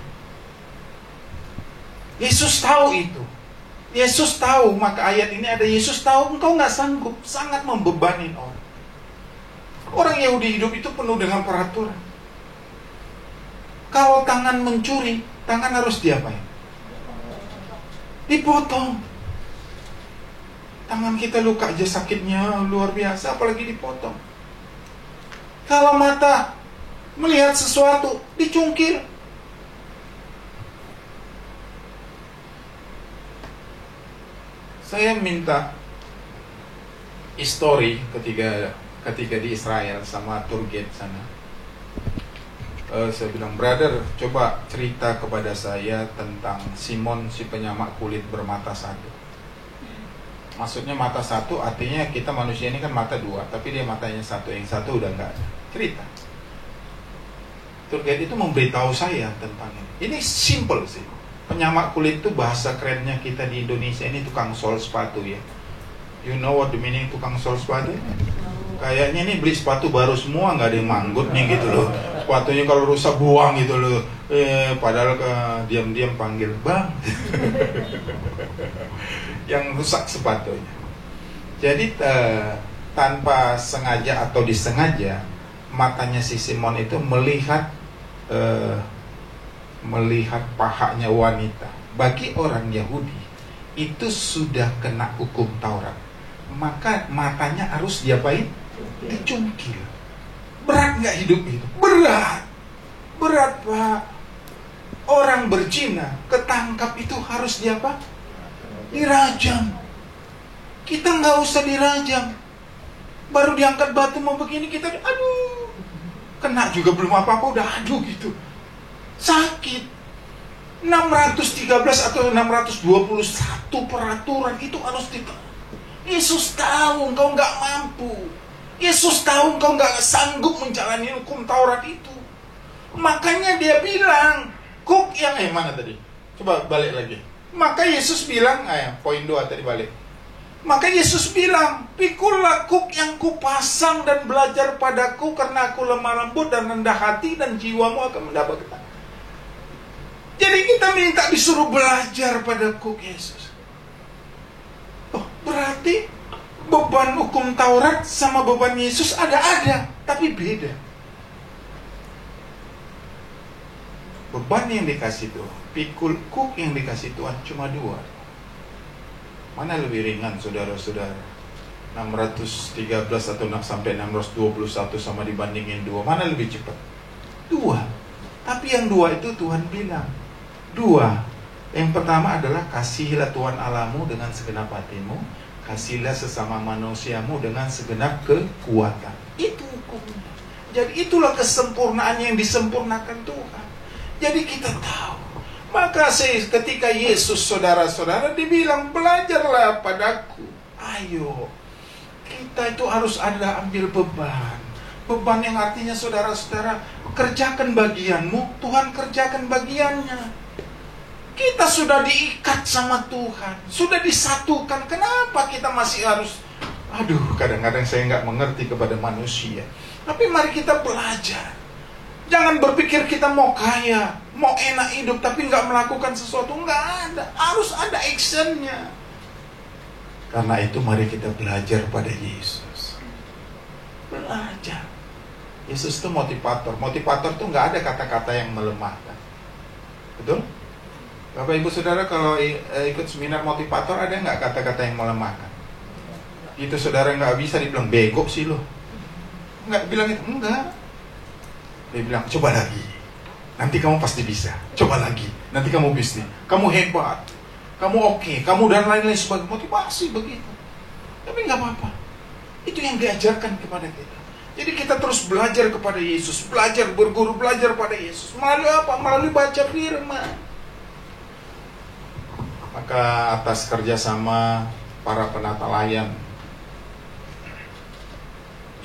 Yesus tahu itu. Yesus tahu, maka ayat ini ada Yesus tahu engkau nggak sanggup, sangat membebani orang. Orang Yahudi hidup itu penuh dengan peraturan. Kalau tangan mencuri, tangan harus diapain? Dipotong. Tangan kita luka aja sakitnya luar biasa, apalagi dipotong. Kalau mata melihat sesuatu, dicungkil. Saya minta histori ketika di Israel sama tour guide sana. Saya bilang, brother, coba cerita kepada saya tentang Simon si penyamak kulit bermata satu. Maksudnya mata satu artinya kita manusia ini kan mata dua, tapi dia matanya satu, yang satu udah nggak ada. Cerita. Tour guide itu memberitahu saya tentang ini. Ini simple sih. Penyamak kulit itu bahasa kerennya kita di Indonesia ini tukang sol sepatu ya. You know what the meaning tukang sol sepatu? Kayaknya ini beli sepatu baru semua, nggak ada yang manggutnya gitu loh. Sepatunya kalau rusak buang gitu loh. Padahal diam-diam panggil bang. Yang rusak sepatunya. Jadi tanpa sengaja atau disengaja, matanya si Simon itu melihat pahanya wanita. Bagi orang Yahudi itu sudah kena hukum Taurat, maka matanya harus diapain? Dicungkil. Berat nggak hidup itu? Berat, Pak. Orang berzina ketangkap itu harus diapa? Dirajam. Kita nggak usah dirajam, baru diangkat batu mau begini kita aduh, kena juga belum apa-apa udah aduh gitu, sakit. 613 atau 621 peraturan itu harus Yesus tahu engkau nggak mampu. Yesus tahu engkau nggak sanggup menjalani hukum Taurat itu. Makanya dia bilang, kuk yang mana tadi? Coba balik lagi. Maka Yesus bilang, poin 2 tadi balik. Maka Yesus bilang, pikullah kuk yang kupasang dan belajar padaku, karena aku lemah lembut dan rendah hati, dan jiwamu akan mendapat ketenangan. Jadi kita minta disuruh belajar pada kuk Yesus. Oh, berarti beban hukum Taurat sama beban Yesus ada, tapi beda. Beban yang dikasih Tuhan, pikul kuk yang dikasih Tuhan cuma 2. Mana lebih ringan saudara-saudara? 613 atau sampai 621 sama dibandingin 2, mana lebih cepat? 2. Tapi yang 2 itu Tuhan bilang 2. Yang pertama adalah kasihilah Tuhan Allahmu dengan segenap hatimu, kasihilah sesama manusiamu dengan segenap kekuatan. Itu hukumnya. Jadi itulah kesempurnaan yang disempurnakan Tuhan. Jadi kita tahu. Maka ketika Yesus saudara-saudara dibilang belajarlah padaku. Ayo. Kita itu harus ada ambil beban. Beban yang artinya saudara-saudara kerjakan bagianmu, Tuhan kerjakan bagiannya. Kita sudah diikat sama Tuhan, sudah disatukan. Kenapa kita masih harus kadang-kadang saya nggak mengerti kepada manusia. Tapi mari kita belajar. Jangan berpikir kita mau kaya, mau enak hidup, tapi nggak melakukan sesuatu. Nggak ada, harus ada actionnya. Karena itu mari kita belajar pada Yesus. Belajar. Yesus itu motivator. Motivator itu nggak ada kata-kata yang melemahkan. Betul? Bapak Ibu Saudara kalau ikut seminar motivator ada nggak kata-kata yang melemahkan? Itu saudara nggak bisa dibilang bego sih lo. Nggak bilang itu, enggak. Dia bilang coba lagi, nanti kamu pasti bisa. Coba lagi, nanti kamu bisa. Kamu hebat, kamu oke, kamu dan lain-lain sebagai motivasi begitu. Tapi nggak apa-apa. Itu yang diajarkan kepada kita. Jadi kita terus belajar kepada Yesus, belajar berguru, belajar pada Yesus. Melalui apa? Melalui baca firman. Maka atas kerjasama para penata layan,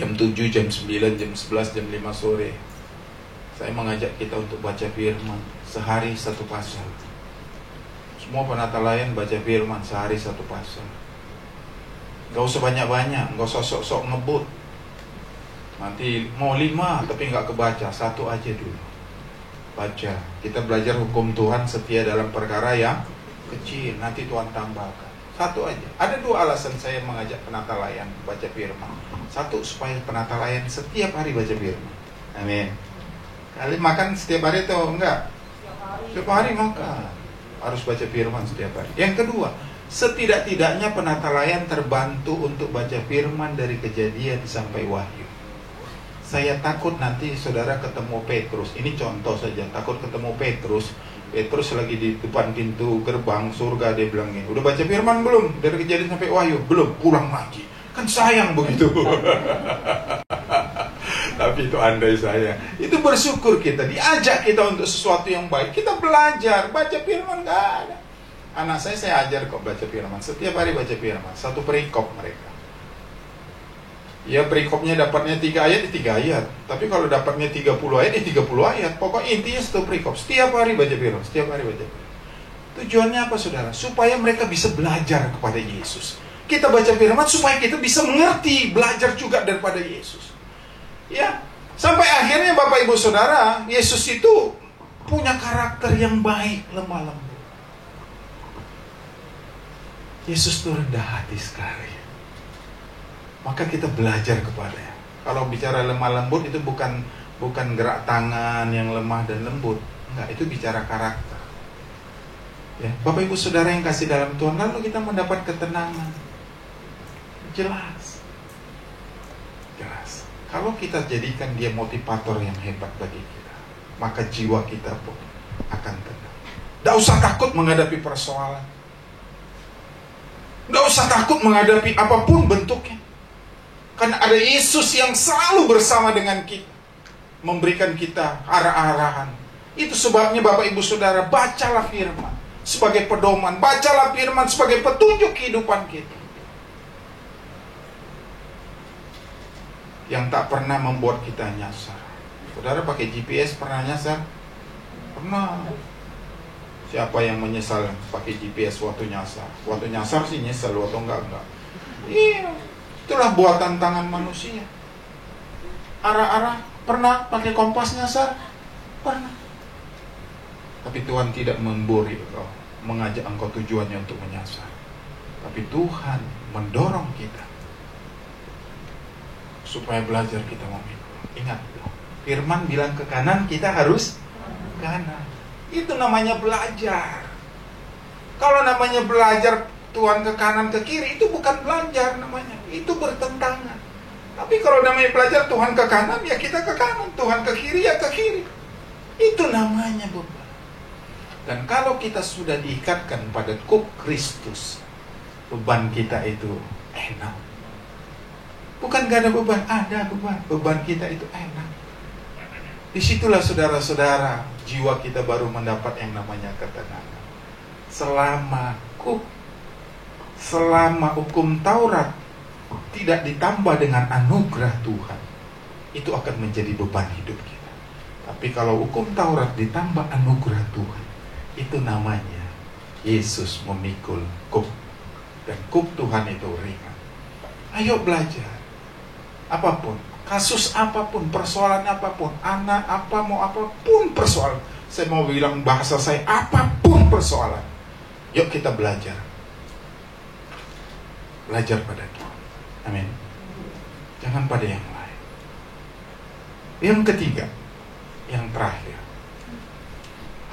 jam 7, jam 9, jam 11, jam 5 sore, saya mengajak kita untuk baca firman sehari satu pasal. Semua penata layan baca firman sehari satu pasal. Gak usah banyak-banyak, gak usah sok-sok ngebut. Nanti mau 5 tapi gak kebaca, satu aja dulu. Baca. Kita belajar hukum Tuhan setia dalam perkara yang kecil, nanti Tuhan tambahkan. Satu aja. Ada 2 alasan saya mengajak penata layan baca firman. Satu, supaya penata layan setiap hari baca firman. Amin. Kalian makan setiap hari atau enggak? Setiap hari makan. Harus baca firman setiap hari. Yang kedua, setidak-tidaknya penata layan terbantu untuk baca firman dari Kejadian sampai Wahyu. Saya takut nanti saudara ketemu Petrus. Ini contoh saja. Takut ketemu Petrus. Petrus lagi di depan pintu gerbang surga, dia bilang gini, udah baca firman belum? Dari Kejadian sampai Wahyu? Belum, kurang lagi. Kan sayang begitu. Tapi itu andai saya. Itu bersyukur kita, diajak kita untuk sesuatu yang baik. Kita belajar, baca firman gak ada. Anak saya ajar kok baca firman. Setiap hari baca firman, satu perikop mereka. Ya perikopnya dapatnya 3 ayat, 3 ayat. Tapi kalau dapatnya 30 ayat, 30 ayat. Pokoknya intinya satu perikop. Setiap hari baca firman, setiap hari baca firman. Tujuannya apa saudara? Supaya mereka bisa belajar kepada Yesus. Kita baca firman supaya kita bisa mengerti, belajar juga daripada Yesus. Ya, sampai akhirnya Bapak Ibu Saudara, Yesus itu punya karakter yang baik, lemah lembut. Yesus itu rendah hati sekali. Maka kita belajar kepadanya. Kalau bicara lemah lembut itu bukan gerak tangan yang lemah dan lembut. Enggak, itu bicara karakter. Ya, Bapak Ibu Saudara yang kasih dalam Tuhan, lalu kita mendapat ketenangan. Jelas. Kalau kita jadikan dia motivator yang hebat bagi kita, maka jiwa kita pun akan tenang. Tidak usah takut menghadapi persoalan. Tidak usah takut menghadapi apapun bentuknya. Karena ada Yesus yang selalu bersama dengan kita, memberikan kita arah-arahan. Itu sebabnya Bapak Ibu Saudara, bacalah firman sebagai pedoman, bacalah firman sebagai petunjuk kehidupan kita, yang tak pernah membuat kita nyasar. Saudara pakai GPS pernah nyasar? Pernah. Siapa yang menyesal pakai GPS waktu nyasar? Waktu nyasar sih nyesal, waktu enggak. Iya, itulah buatan tangan manusia. Arah-arah, pernah pakai kompas nyasar? Pernah. Tapi Tuhan tidak memberi engkau, mengajak engkau tujuannya untuk menyasar. Tapi Tuhan mendorong kita supaya belajar kita memikul. Ingat, firman bilang ke kanan, kita harus ke kanan. Itu namanya belajar. Kalau namanya belajar Tuhan ke kanan ke kiri, itu bukan belajar namanya, itu bertentangan. Tapi kalau namanya belajar Tuhan ke kanan, ya kita ke kanan, Tuhan ke kiri, ya ke kiri. Itu namanya beban. Dan kalau kita sudah diikatkan pada kuk Kristus, beban kita itu enak. Bukan gak ada beban, ada beban. Beban kita itu enak. Disitulah saudara-saudara, jiwa kita baru mendapat yang namanya ketenangan. Selama hukum Taurat tidak ditambah dengan anugerah Tuhan, itu akan menjadi beban hidup kita. Tapi kalau hukum Taurat ditambah anugerah Tuhan, itu namanya Yesus memikul kuk. Dan kuk Tuhan itu ringan. Ayo belajar. Apapun, kasus apapun, persoalan apapun, anak apa, mau apapun persoalan. Saya mau bilang bahasa saya, apapun persoalan, yuk kita belajar. Belajar pada Tuhan. Amin. Jangan pada yang lain. Yang ketiga, yang terakhir,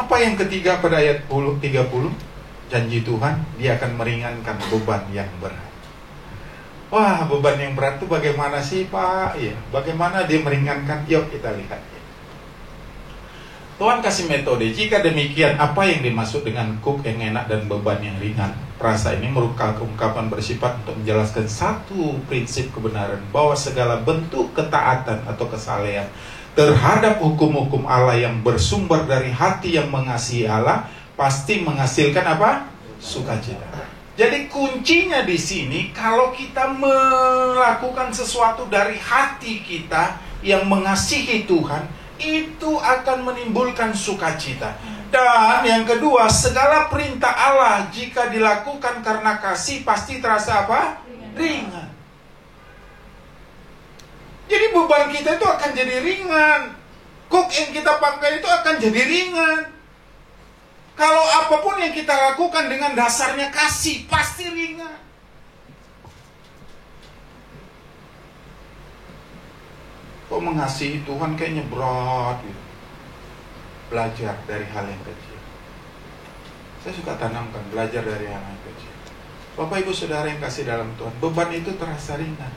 Apa yang ketiga pada ayat 30? Janji Tuhan, Dia akan meringankan beban yang berat. Wah, beban yang berat itu bagaimana sih Pak? Ya, bagaimana Dia meringankan? Yuk kita lihat. Tuhan kasih metode. Jika demikian, apa yang dimaksud dengan kuk yang enak dan beban yang ringan? Perasa ini merupakan ungkapan bersifat untuk menjelaskan satu prinsip kebenaran, bahwa segala bentuk ketaatan atau kesalehan terhadap hukum-hukum Allah yang bersumber dari hati yang mengasihi Allah pasti menghasilkan apa? Sukacita. Jadi kuncinya di sini, kalau kita melakukan sesuatu dari hati kita yang mengasihi Tuhan, itu akan menimbulkan sukacita. Dan yang kedua, segala perintah Allah jika dilakukan karena kasih pasti terasa apa? Ringan. Jadi beban kita itu akan jadi ringan. Kuk yang kita pakai itu akan jadi ringan. Kalau apapun yang kita lakukan dengan dasarnya kasih, pasti ringan. Kok mengasihi Tuhan kayaknya berat gitu. Belajar dari hal yang kecil. Saya suka tanamkan, belajar dari hal yang kecil. Bapak Ibu Saudara yang kasih dalam Tuhan, beban itu terasa ringan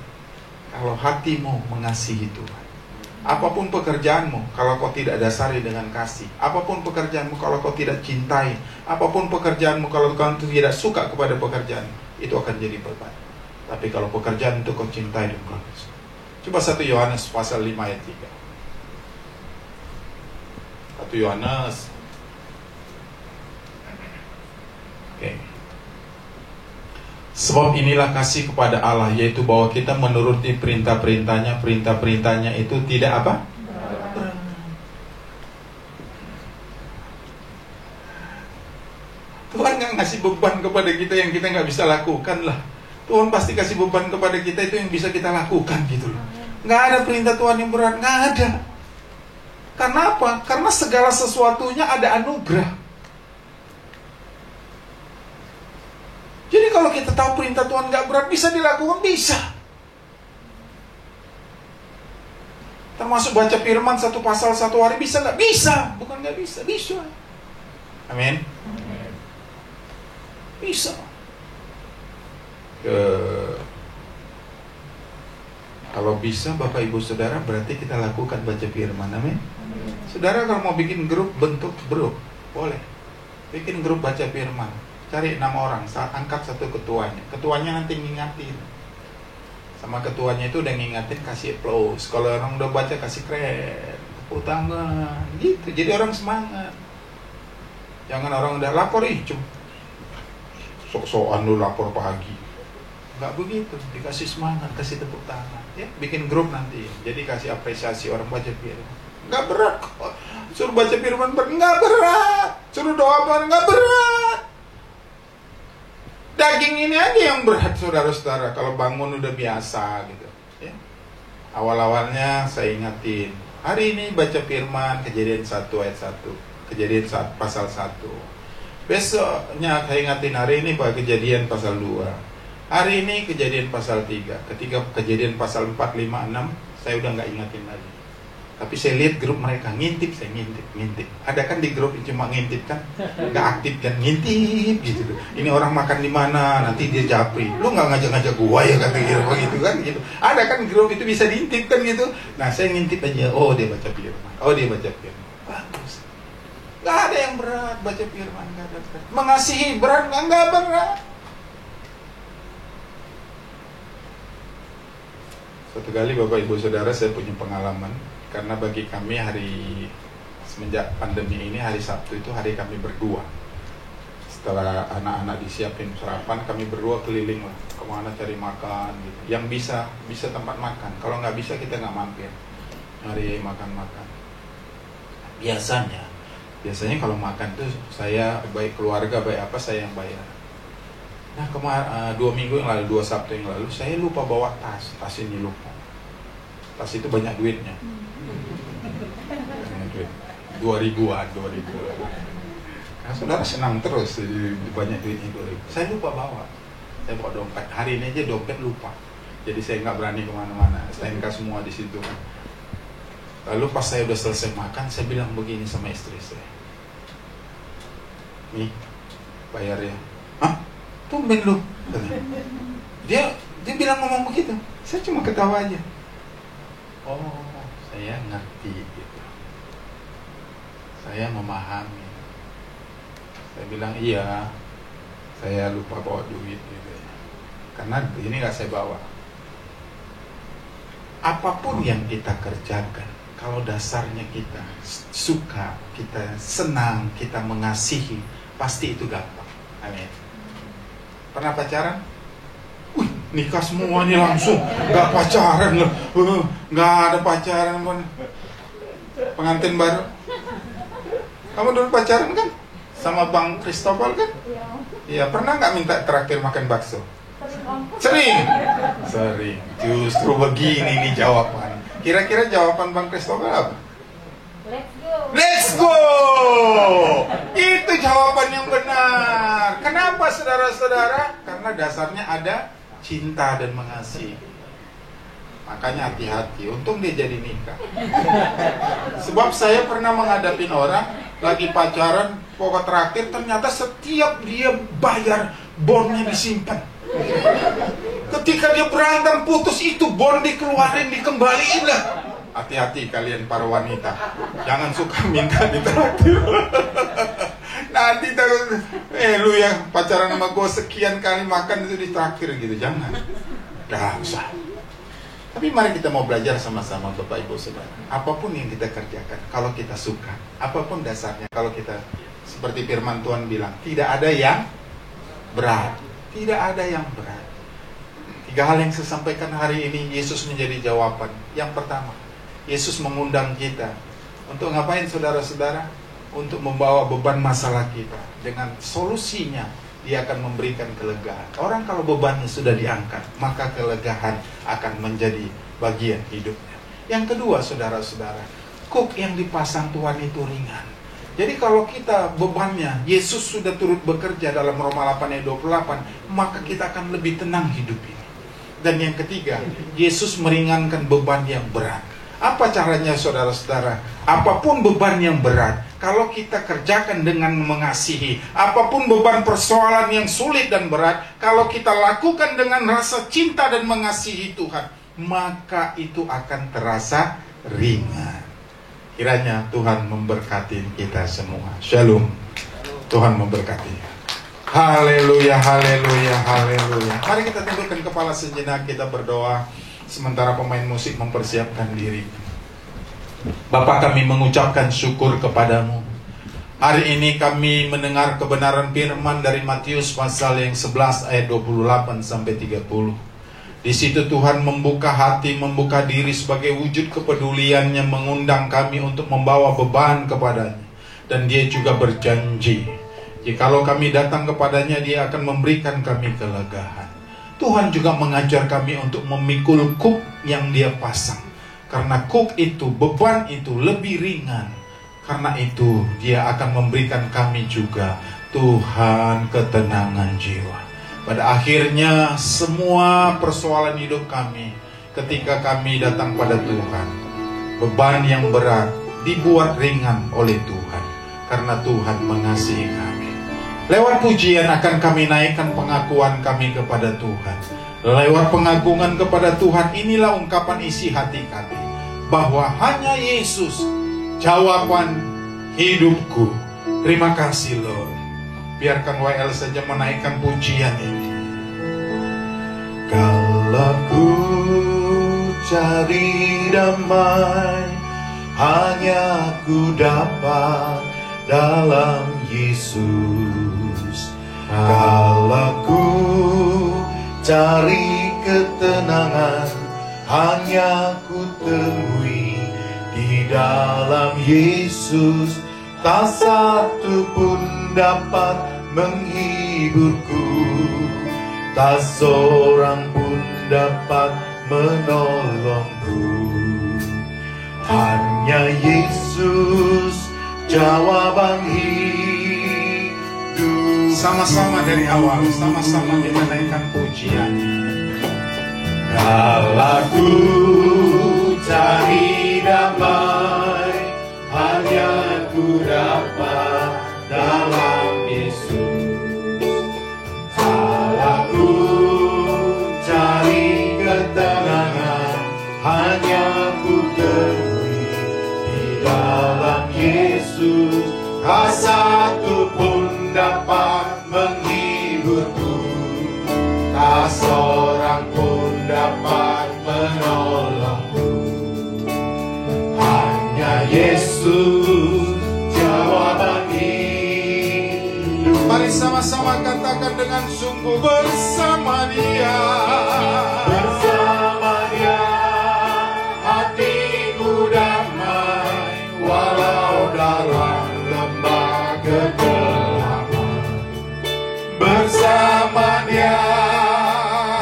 kalau hatimu mengasihi Tuhan. Apapun pekerjaanmu, kalau kau tidak dasari dengan kasih. Apapun pekerjaanmu, kalau kau tidak cintai. Apapun pekerjaanmu, kalau kau tidak suka kepada pekerjaan, itu akan jadi beban. Tapi kalau pekerjaan itu kau cintai dan kau suka. Coba 1 Yohanes pasal 5 ayat 3. 1 Yohanes. Oke. Sebab inilah kasih kepada Allah, yaitu bahwa kita menuruti perintah-perintahnya. Perintah-perintahnya itu tidak apa? Tuhan gak ngasih beban kepada kita yang kita gak bisa lakukan lah. Tuhan pasti kasih beban kepada kita itu yang bisa kita lakukan gitu loh. Gak ada perintah Tuhan yang berat, gak ada. Karena apa? Karena segala sesuatunya ada anugerah. Jadi kalau kita tahu perintah Tuhan gak berat, bisa dilakukan, bisa. Termasuk baca firman 1 pasal 1 hari, bisa gak? Bisa. Bukan gak bisa, bisa. Amin. Bisa. Kalau bisa Bapak Ibu Saudara, berarti kita lakukan baca firman. Amin. Saudara kalau mau bikin grup, bentuk grup, boleh. Bikin grup baca firman. Cari 6 orang, angkat satu ketuanya. Ketuanya nanti ngingatin. Sama ketuanya itu udah ngingatin, kasih applause. Kalau orang udah baca, kasih keren, tepuk tangan, gitu. Jadi orang semangat. Jangan orang udah lapor, sok-sokan lu lapor pagi. Enggak begitu, dikasih semangat, kasih tepuk tangan. Ya, bikin grup nanti. Jadi kasih apresiasi orang baca firman. Enggak berat kok. Suruh baca firman, enggak berat. Suruh doa bareng, enggak berat. Daging ini aja yang berat, saudara-saudara. Kalau bangun udah biasa gitu ya. Awal-awalnya saya ingatin, hari ini baca firman Kejadian 1 ayat 1, Kejadian pasal 1. Besoknya saya ingatin, hari ini Kejadian pasal 2, hari ini Kejadian pasal 3. Ketika Kejadian pasal 4, 5, 6, saya udah gak ingatin lagi. Tapi saya lihat grup mereka, ngintip, saya ngintip. Ada kan di grup yang cuma ngintip kan, nggak aktif kan, ngintip gitu. Ini orang makan di mana, nanti dia japri. Lu nggak ngajak-ngajak gua ya kata gitu kan gitu. Ada kan grup itu bisa diintip kan gitu. Nah saya ngintip aja, oh dia baca firman, oh dia baca firman. Bagus. Nggak ada yang berat baca firman, nggak ada berat. Mengasihi berat nggak berat. Satu kali Bapak Ibu Saudara saya punya pengalaman. Karena bagi kami hari semenjak pandemi ini, hari Sabtu itu hari kami berdua. Setelah anak-anak disiapin sarapan, kami berdua keliling lah, kemana cari makan gitu. Yang bisa tempat makan. Kalau nggak bisa kita nggak mampir, nyari makan-makan. Biasanya kalau makan tuh saya baik keluarga baik apa saya yang bayar. Nah 2 minggu yang lalu, 2 Sabtu yang lalu, saya lupa bawa tas ini lupa. Tas itu banyak duitnya. 2000-an. Nah, saudara senang terus banyak duitnya 2000. Saya lupa bawa. Saya bawa dompet. Hari ini aja dompet lupa. Jadi saya nggak berani kemana-mana. STNK semua di situ kan. Lalu pas saya udah selesai makan, saya bilang begini sama istri saya. nih bayar ya. Hah? Tumben lu. Dia ngomong begitu. Saya cuma ketawa aja. Oh, saya ngerti gitu. Saya memahami. Saya bilang iya. Saya lupa bawa duit gitu. Karena ini gak saya bawa. Apapun yang kita kerjakan, kalau dasarnya kita suka, kita senang, kita mengasihi, pasti itu gampang. Amin. Pernah pacaran? Nikah semua nih langsung. Gak pacaran loh. Gak ada pacaran. Pengantin baru. Kamu dulu pacaran kan? Sama Bang Christopher kan? Iya, pernah gak minta traktir makan bakso? Sering. Justru begini nih jawaban. Kira-kira jawaban Bang Christopher apa? Let's go. Itu jawaban yang benar. Kenapa saudara-saudara? Karena dasarnya ada cinta dan mengasihi. Makanya hati-hati. Untung dia jadi nikah. Sebab saya pernah menghadapi orang lagi pacaran, pokok traktir, ternyata setiap dia bayar bonnya disimpan. Ketika dia berantem putus, itu bon dikeluarin, dikembaliin lah. Hati-hati kalian para wanita, jangan suka minta ditraktir. Nanti lu ya pacaran sama gue sekian kali makan itu ditraktir gitu, jangan. Dah usah. Tapi mari kita mau belajar sama-sama Bapak Ibu Saudara. Apapun yang kita kerjakan, kalau kita suka, apapun dasarnya, kalau kita seperti firman Tuhan bilang, tidak ada yang berat. Tidak ada yang berat. 3 hal yang saya sampaikan hari ini, Yesus menjadi jawaban. Yang pertama, Yesus mengundang kita untuk ngapain saudara-saudara? Untuk membawa beban masalah kita. Dengan solusinya, Dia akan memberikan kelegaan. Orang kalau bebannya sudah diangkat, maka kelegaan akan menjadi bagian hidupnya. Yang kedua, saudara-saudara, kuk yang dipasang Tuhan itu ringan. Jadi kalau kita bebannya, Yesus sudah turut bekerja dalam Roma 8 ayat 28, maka kita akan lebih tenang hidup ini. Dan yang ketiga, Yesus meringankan beban yang berat. Apa caranya saudara-saudara? Apapun beban yang berat, kalau kita kerjakan dengan mengasihi, apapun beban persoalan yang sulit dan berat, kalau kita lakukan dengan rasa cinta dan mengasihi Tuhan, maka itu akan terasa ringan. Kiranya Tuhan memberkati kita semua. Shalom. Tuhan memberkati. Haleluya, haleluya, haleluya. Mari kita tundukkan kepala sejenak, kita berdoa sementara pemain musik mempersiapkan diri. Bapa, kami mengucapkan syukur kepadamu. Hari ini kami mendengar kebenaran firman dari Matius pasal yang 11 ayat 28 sampai 30. Di situ Tuhan membuka hati, membuka diri sebagai wujud kepeduliannya, mengundang kami untuk membawa beban kepadanya. Dan Dia juga berjanji, jikalau kami datang kepadanya, Dia akan memberikan kami kelegaan. Tuhan juga mengajar kami untuk memikul kuk yang Dia pasang. Karena kuk itu, beban itu lebih ringan. Karena itu Dia akan memberikan kami juga, Tuhan, ketenangan jiwa. Pada akhirnya semua persoalan hidup kami, ketika kami datang pada Tuhan, beban yang berat dibuat ringan oleh Tuhan, karena Tuhan mengasihi kami. Lewat pujian akan kami naikkan pengakuan kami kepada Tuhan. Lewat pengagungan kepada Tuhan, inilah ungkapan isi hati kami, bahwa hanya Yesus jawaban hidupku. Terima kasih Lord. Biarkan WL saja menaikkan pujian ini. Kalau ku cari damai, hanya ku dapat dalam Yesus. Kalau ku cari ketenangan, hanya ku temui di dalam Yesus. Tak satu pun dapat menghiburku, tak seorang pun dapat menolongku. Hanya Yesus jawaban hidup. Sama-sama dari awal, sama-sama kita naikkan pujian. Kalau ku cari damai, hanya ku dapat dalam Yesus. menghiburku, tak seorang pun dapat menolongku. Hanya Yesus jawaban hidup. Mari sama-sama katakan dengan sungguh, bersama Dia. Bersama Dia hatiku damai, walau dalam lembah kegelapan. Bersama Dia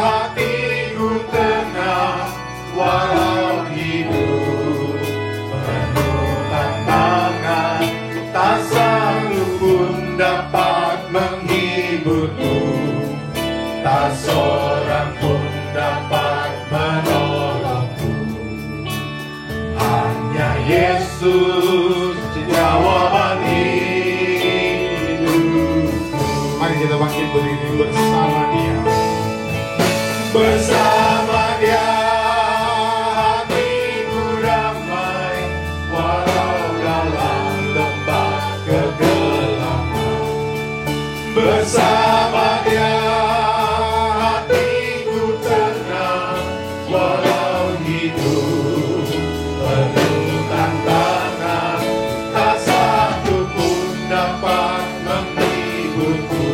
hatiku tenang, walau hidup penuh tantangan. Tak satu pun dapat menghiburku, tak seorang pun dapat menolongku. Hanya Yesus jawaban hidupku. Mari kita bangkit berdiri, bersama Dia. Bersama Dia hatiku damai, walau dalam lembah kegelapan. Bersama Dia hatiku tenang, walau hidup penuh tantangan. Tak satu pun dapat menghiburku,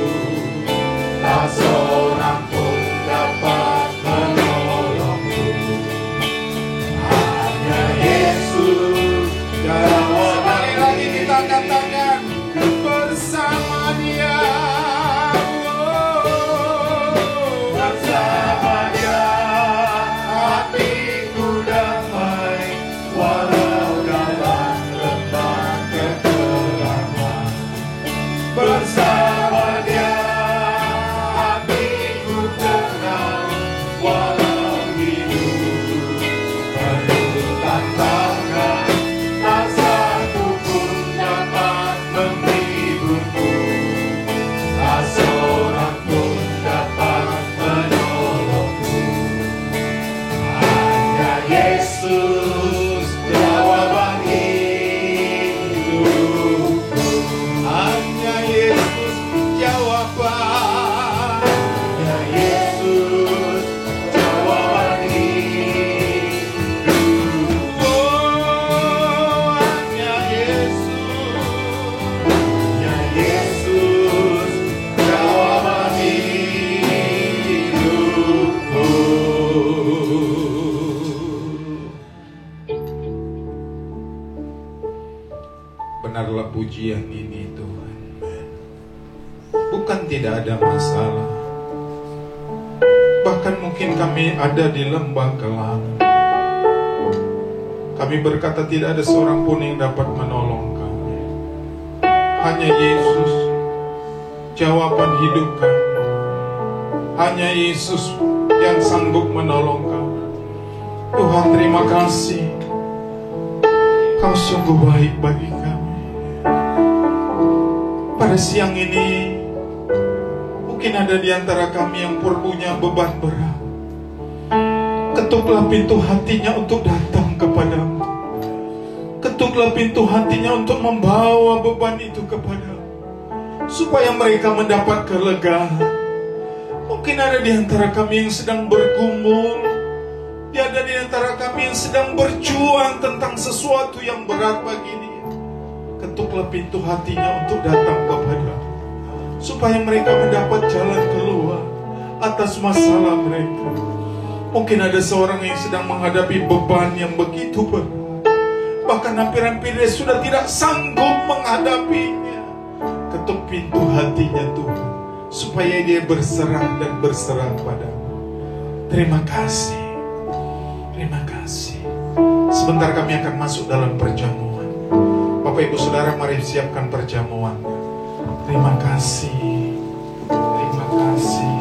tak seorang pun dapat menolongku. Hanya Yesus jawaban. Sekali lagi kita katakan, bersama Dia. Bersama Dia hatiku damai, walau dalam lembah kegelapan. Bersama Dia hatiku tenang, walau hidup penuh tantangan. Tak satu pun dapat menghiburku, tak seorang pun dapat menolongku. Hanya Yesus jawaban hidupku. Hanya Yesus jawaban. Hanya Yesus jawaban hidupku. Oh, hanya Yesus. Hanya Yesus jawaban hidupku. Benarlah pujian ini Tuhan. Bukan tidak ada masalah, bahkan mungkin kami ada di lembah kelam. Kami berkata tidak ada seorang pun yang dapat menolong kami. Hanya Yesus jawaban hidup kami. Hanya Yesus yang sanggup menolong kami. Tuhan, terima kasih, Kau sungguh baik bagi kami. Pada siang ini mungkin ada di antara kami yang punya beban berat. Ketuklah pintu hatinya untuk datang kepadamu. Ketuklah pintu hatinya untuk membawa beban itu kepadamu, supaya mereka mendapat kelegaan. Mungkin ada di antara kami yang sedang bergumul, ada di antara kami yang sedang berjuang tentang sesuatu yang berat bagi dia. Ketuklah pintu hatinya untuk datang kepadamu, supaya mereka mendapat jalan keluar atas masalah mereka. Mungkin ada seorang yang sedang menghadapi beban yang begitu berat, bahkan hampir-hampir dia sudah tidak sanggup menghadapinya. Ketuk pintu hatinya Tuhan, supaya dia berserah dan berserah padamu. Terima kasih, terima kasih. Sebentar kami akan masuk dalam perjamuan. Bapak Ibu Saudara, mari siapkan perjamuan. Terima kasih, terima kasih,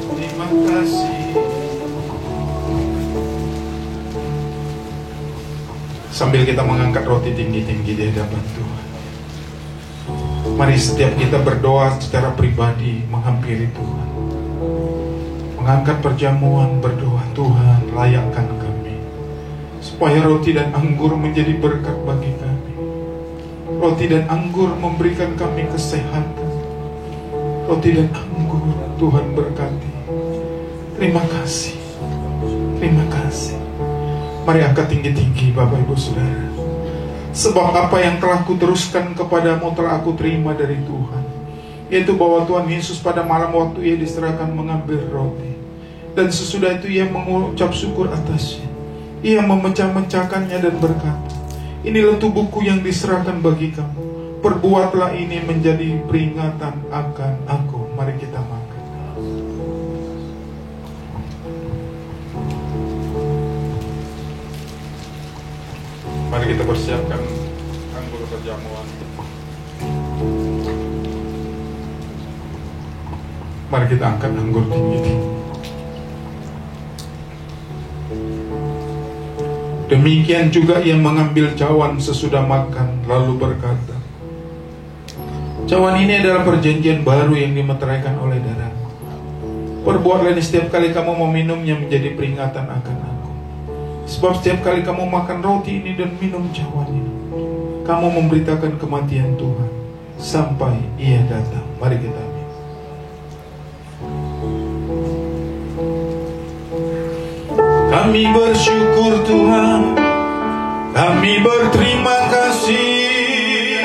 terima kasih. Sambil kita mengangkat roti tinggi-tinggi di hadapan Tuhan, mari setiap kita berdoa secara pribadi menghampiri Tuhan. Mengangkat perjamuan, berdoa, Tuhan layakkan kami, supaya roti dan anggur menjadi berkat bagi kami. Roti dan anggur memberikan kami kesehatan. Roti dan anggur Tuhan berkati. Terima kasih. Terima kasih. Mari angkat tinggi-tinggi Bapak Ibu Saudara. Sebab apa yang telah kuteruskan kepadamu telah aku terima dari Tuhan, yaitu bahwa Tuhan Yesus pada malam waktu Ia diserahkan mengambil roti, dan sesudah itu Ia mengucap syukur atasnya. Ia memecah-mecahkannya dan berkata, inilah tubuhku yang diserahkan bagi kamu. Perbuatlah ini menjadi peringatan akan aku. Mari kita makan. Mari kita persiapkan anggur perjamuan. Mari kita angkat anggur tinggi-tinggi. Demikian juga Ia mengambil cawan sesudah makan, lalu berkata, cawan ini adalah perjanjian baru yang dimeteraikan oleh darahku. Perbuatlah ini setiap kali kamu meminumnya menjadi peringatan akan aku. Sebab setiap kali kamu makan roti ini dan minum cawan ini, kamu memberitakan kematian Tuhan sampai Ia datang. Mari kita ambil. Kami bersyukur Tuhan, kami berterima kasih.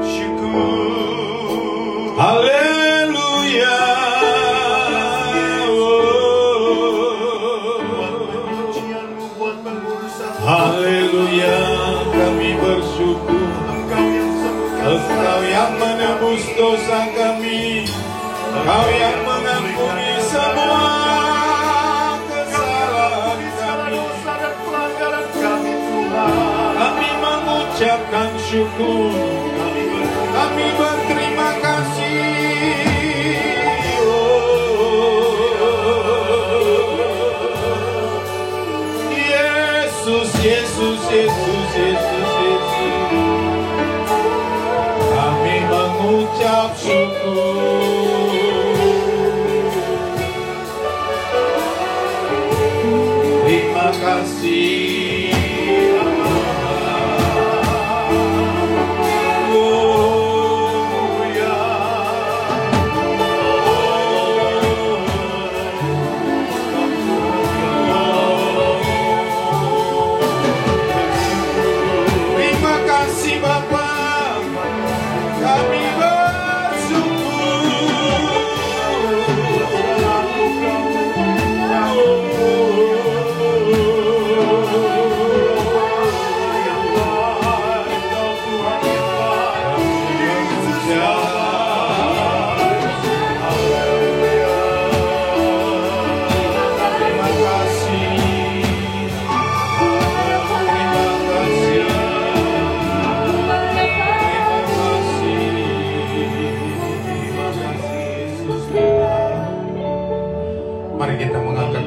Syukur, haleluya. Haleluya, kami bersyukur. Engkau yang menebus dosa kami, Engkau yang mengampuni semua kesalahan kami. Kami mengucapkan syukur, kami berterima kasih. Yesus, Yesus, Yesus, Yesus, Yesus. Kami mengucap syukur. Terima kasih.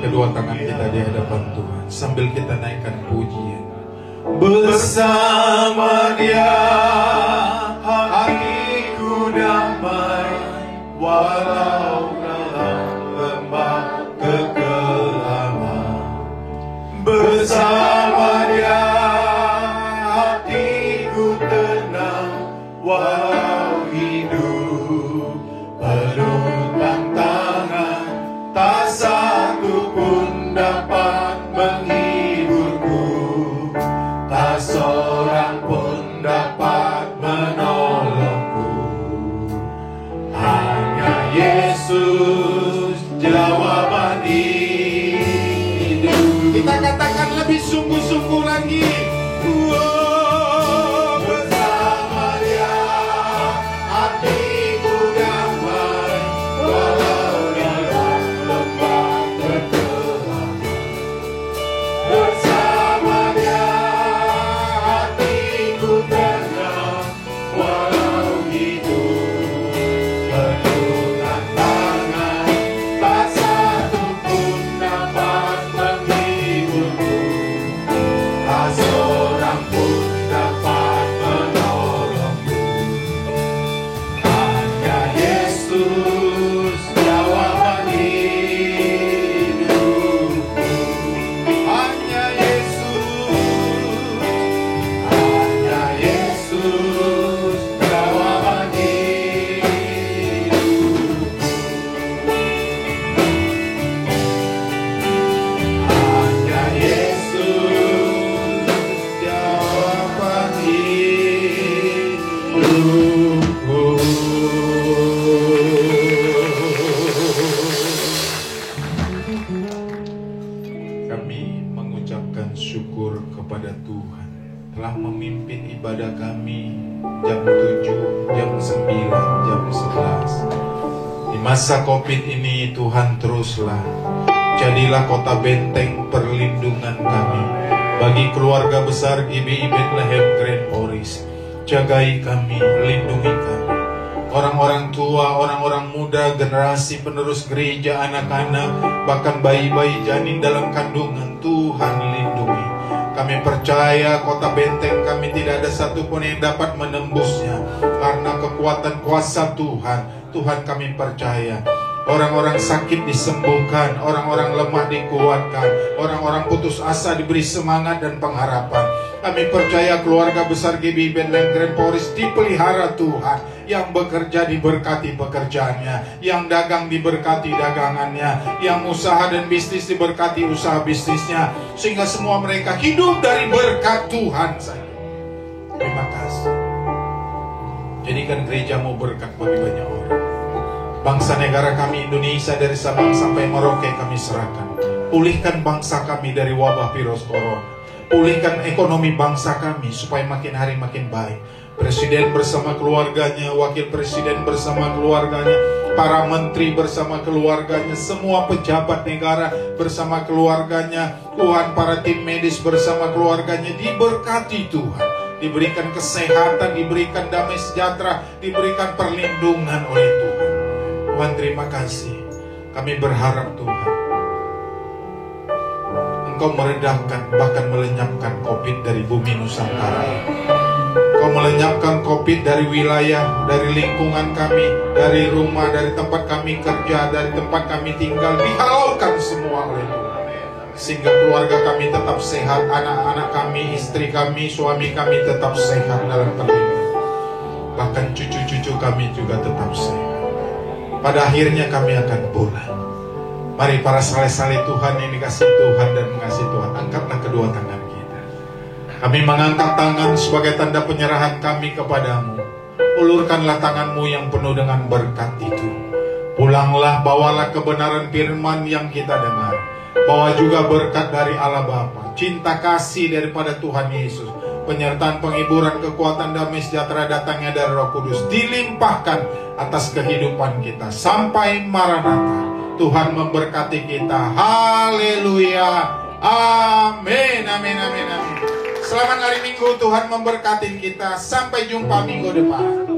Kedua tangan kita di hadapan Tuhan sambil kita naikkan pujian. Bersama Dia hatiku damai, walau dalam lembah kekelaman. Bersama Dia hatiku tenang, walau hidup penuh tantangan. Tak satu pun dapat menghiburku, tak seorang pun dapat menolongku. Hanya Yesus jawaban hidup. Kita katakan lebih sungguh-sungguh lagi. Bersama Dia hatiku damai, walau dalam lembah kekelaman. Bersama Dia hatiku tenang, ibadah kami jam 7, jam 9, jam 11. Di masa COVID ini Tuhan teruslah jadilah kota benteng perlindungan kami. Bagi keluarga besar GBI Bethlehem Grand Oris, jagai kami, lindungi kami. Orang-orang tua, orang-orang muda, generasi penerus gereja, anak-anak, bahkan bayi-bayi janin dalam kandungan, Tuhan lindungi. Kami percaya kota benteng kami tidak ada satupun yang dapat menembusnya, karena kekuatan kuasa Tuhan. Tuhan kami percaya orang-orang sakit disembuhkan, orang-orang lemah dikuatkan, orang-orang putus asa diberi semangat dan pengharapan. Kami percaya keluarga besar GBI Bethlehem Grand Oris dipelihara Tuhan. Yang bekerja diberkati pekerjaannya, yang dagang diberkati dagangannya, yang usaha dan bisnis diberkati usaha bisnisnya, sehingga semua mereka hidup dari berkat Tuhan saja. Terima kasih. Jadikan gerejamu berkat bagi banyak orang. Bangsa negara kami Indonesia dari Sabang sampai Merauke kami serahkan. Pulihkan bangsa kami dari wabah virus corona. Pulihkan ekonomi bangsa kami supaya makin hari makin baik. Presiden bersama keluarganya, wakil presiden bersama keluarganya, para menteri bersama keluarganya, semua pejabat negara bersama keluarganya, Tuhan, para tim medis bersama keluarganya diberkati Tuhan. Diberikan kesehatan, diberikan damai sejahtera, diberikan perlindungan oleh Tuhan. Tuhan, terima kasih. Kami berharap Tuhan, Engkau meredahkan bahkan melenyapkan COVID dari bumi Nusantara. Engkau melenyapkan COVID dari wilayah, dari lingkungan kami, dari rumah, dari tempat kami kerja, dari tempat kami tinggal, dihalaukan semua oleh Tuhan. Sehingga keluarga kami tetap sehat, anak-anak kami, istri kami, suami kami tetap sehat dalam perlindungan. Bahkan cucu-cucu kami juga tetap sehat. Pada akhirnya kami akan pulang. Mari para saleh-saleh Tuhan yang dikasih Tuhan dan mengasihi Tuhan, angkatlah kedua tangan kita. Kami mengangkat tangan sebagai tanda penyerahan kami kepadamu. Ulurkanlah tanganmu yang penuh dengan berkat itu. Pulanglah, bawalah kebenaran firman yang kita dengar. Bawa juga berkat dari Allah Bapa, cinta kasih daripada Tuhan Yesus, penyertaan, penghiburan, kekuatan, damai sejahtera datangnya dari Roh Kudus dilimpahkan atas kehidupan kita sampai Maranatha. Tuhan memberkati kita. Haleluya. Amin. Amin. Amin. Amin. Selamat hari Minggu. Tuhan memberkati kita. Sampai jumpa minggu depan.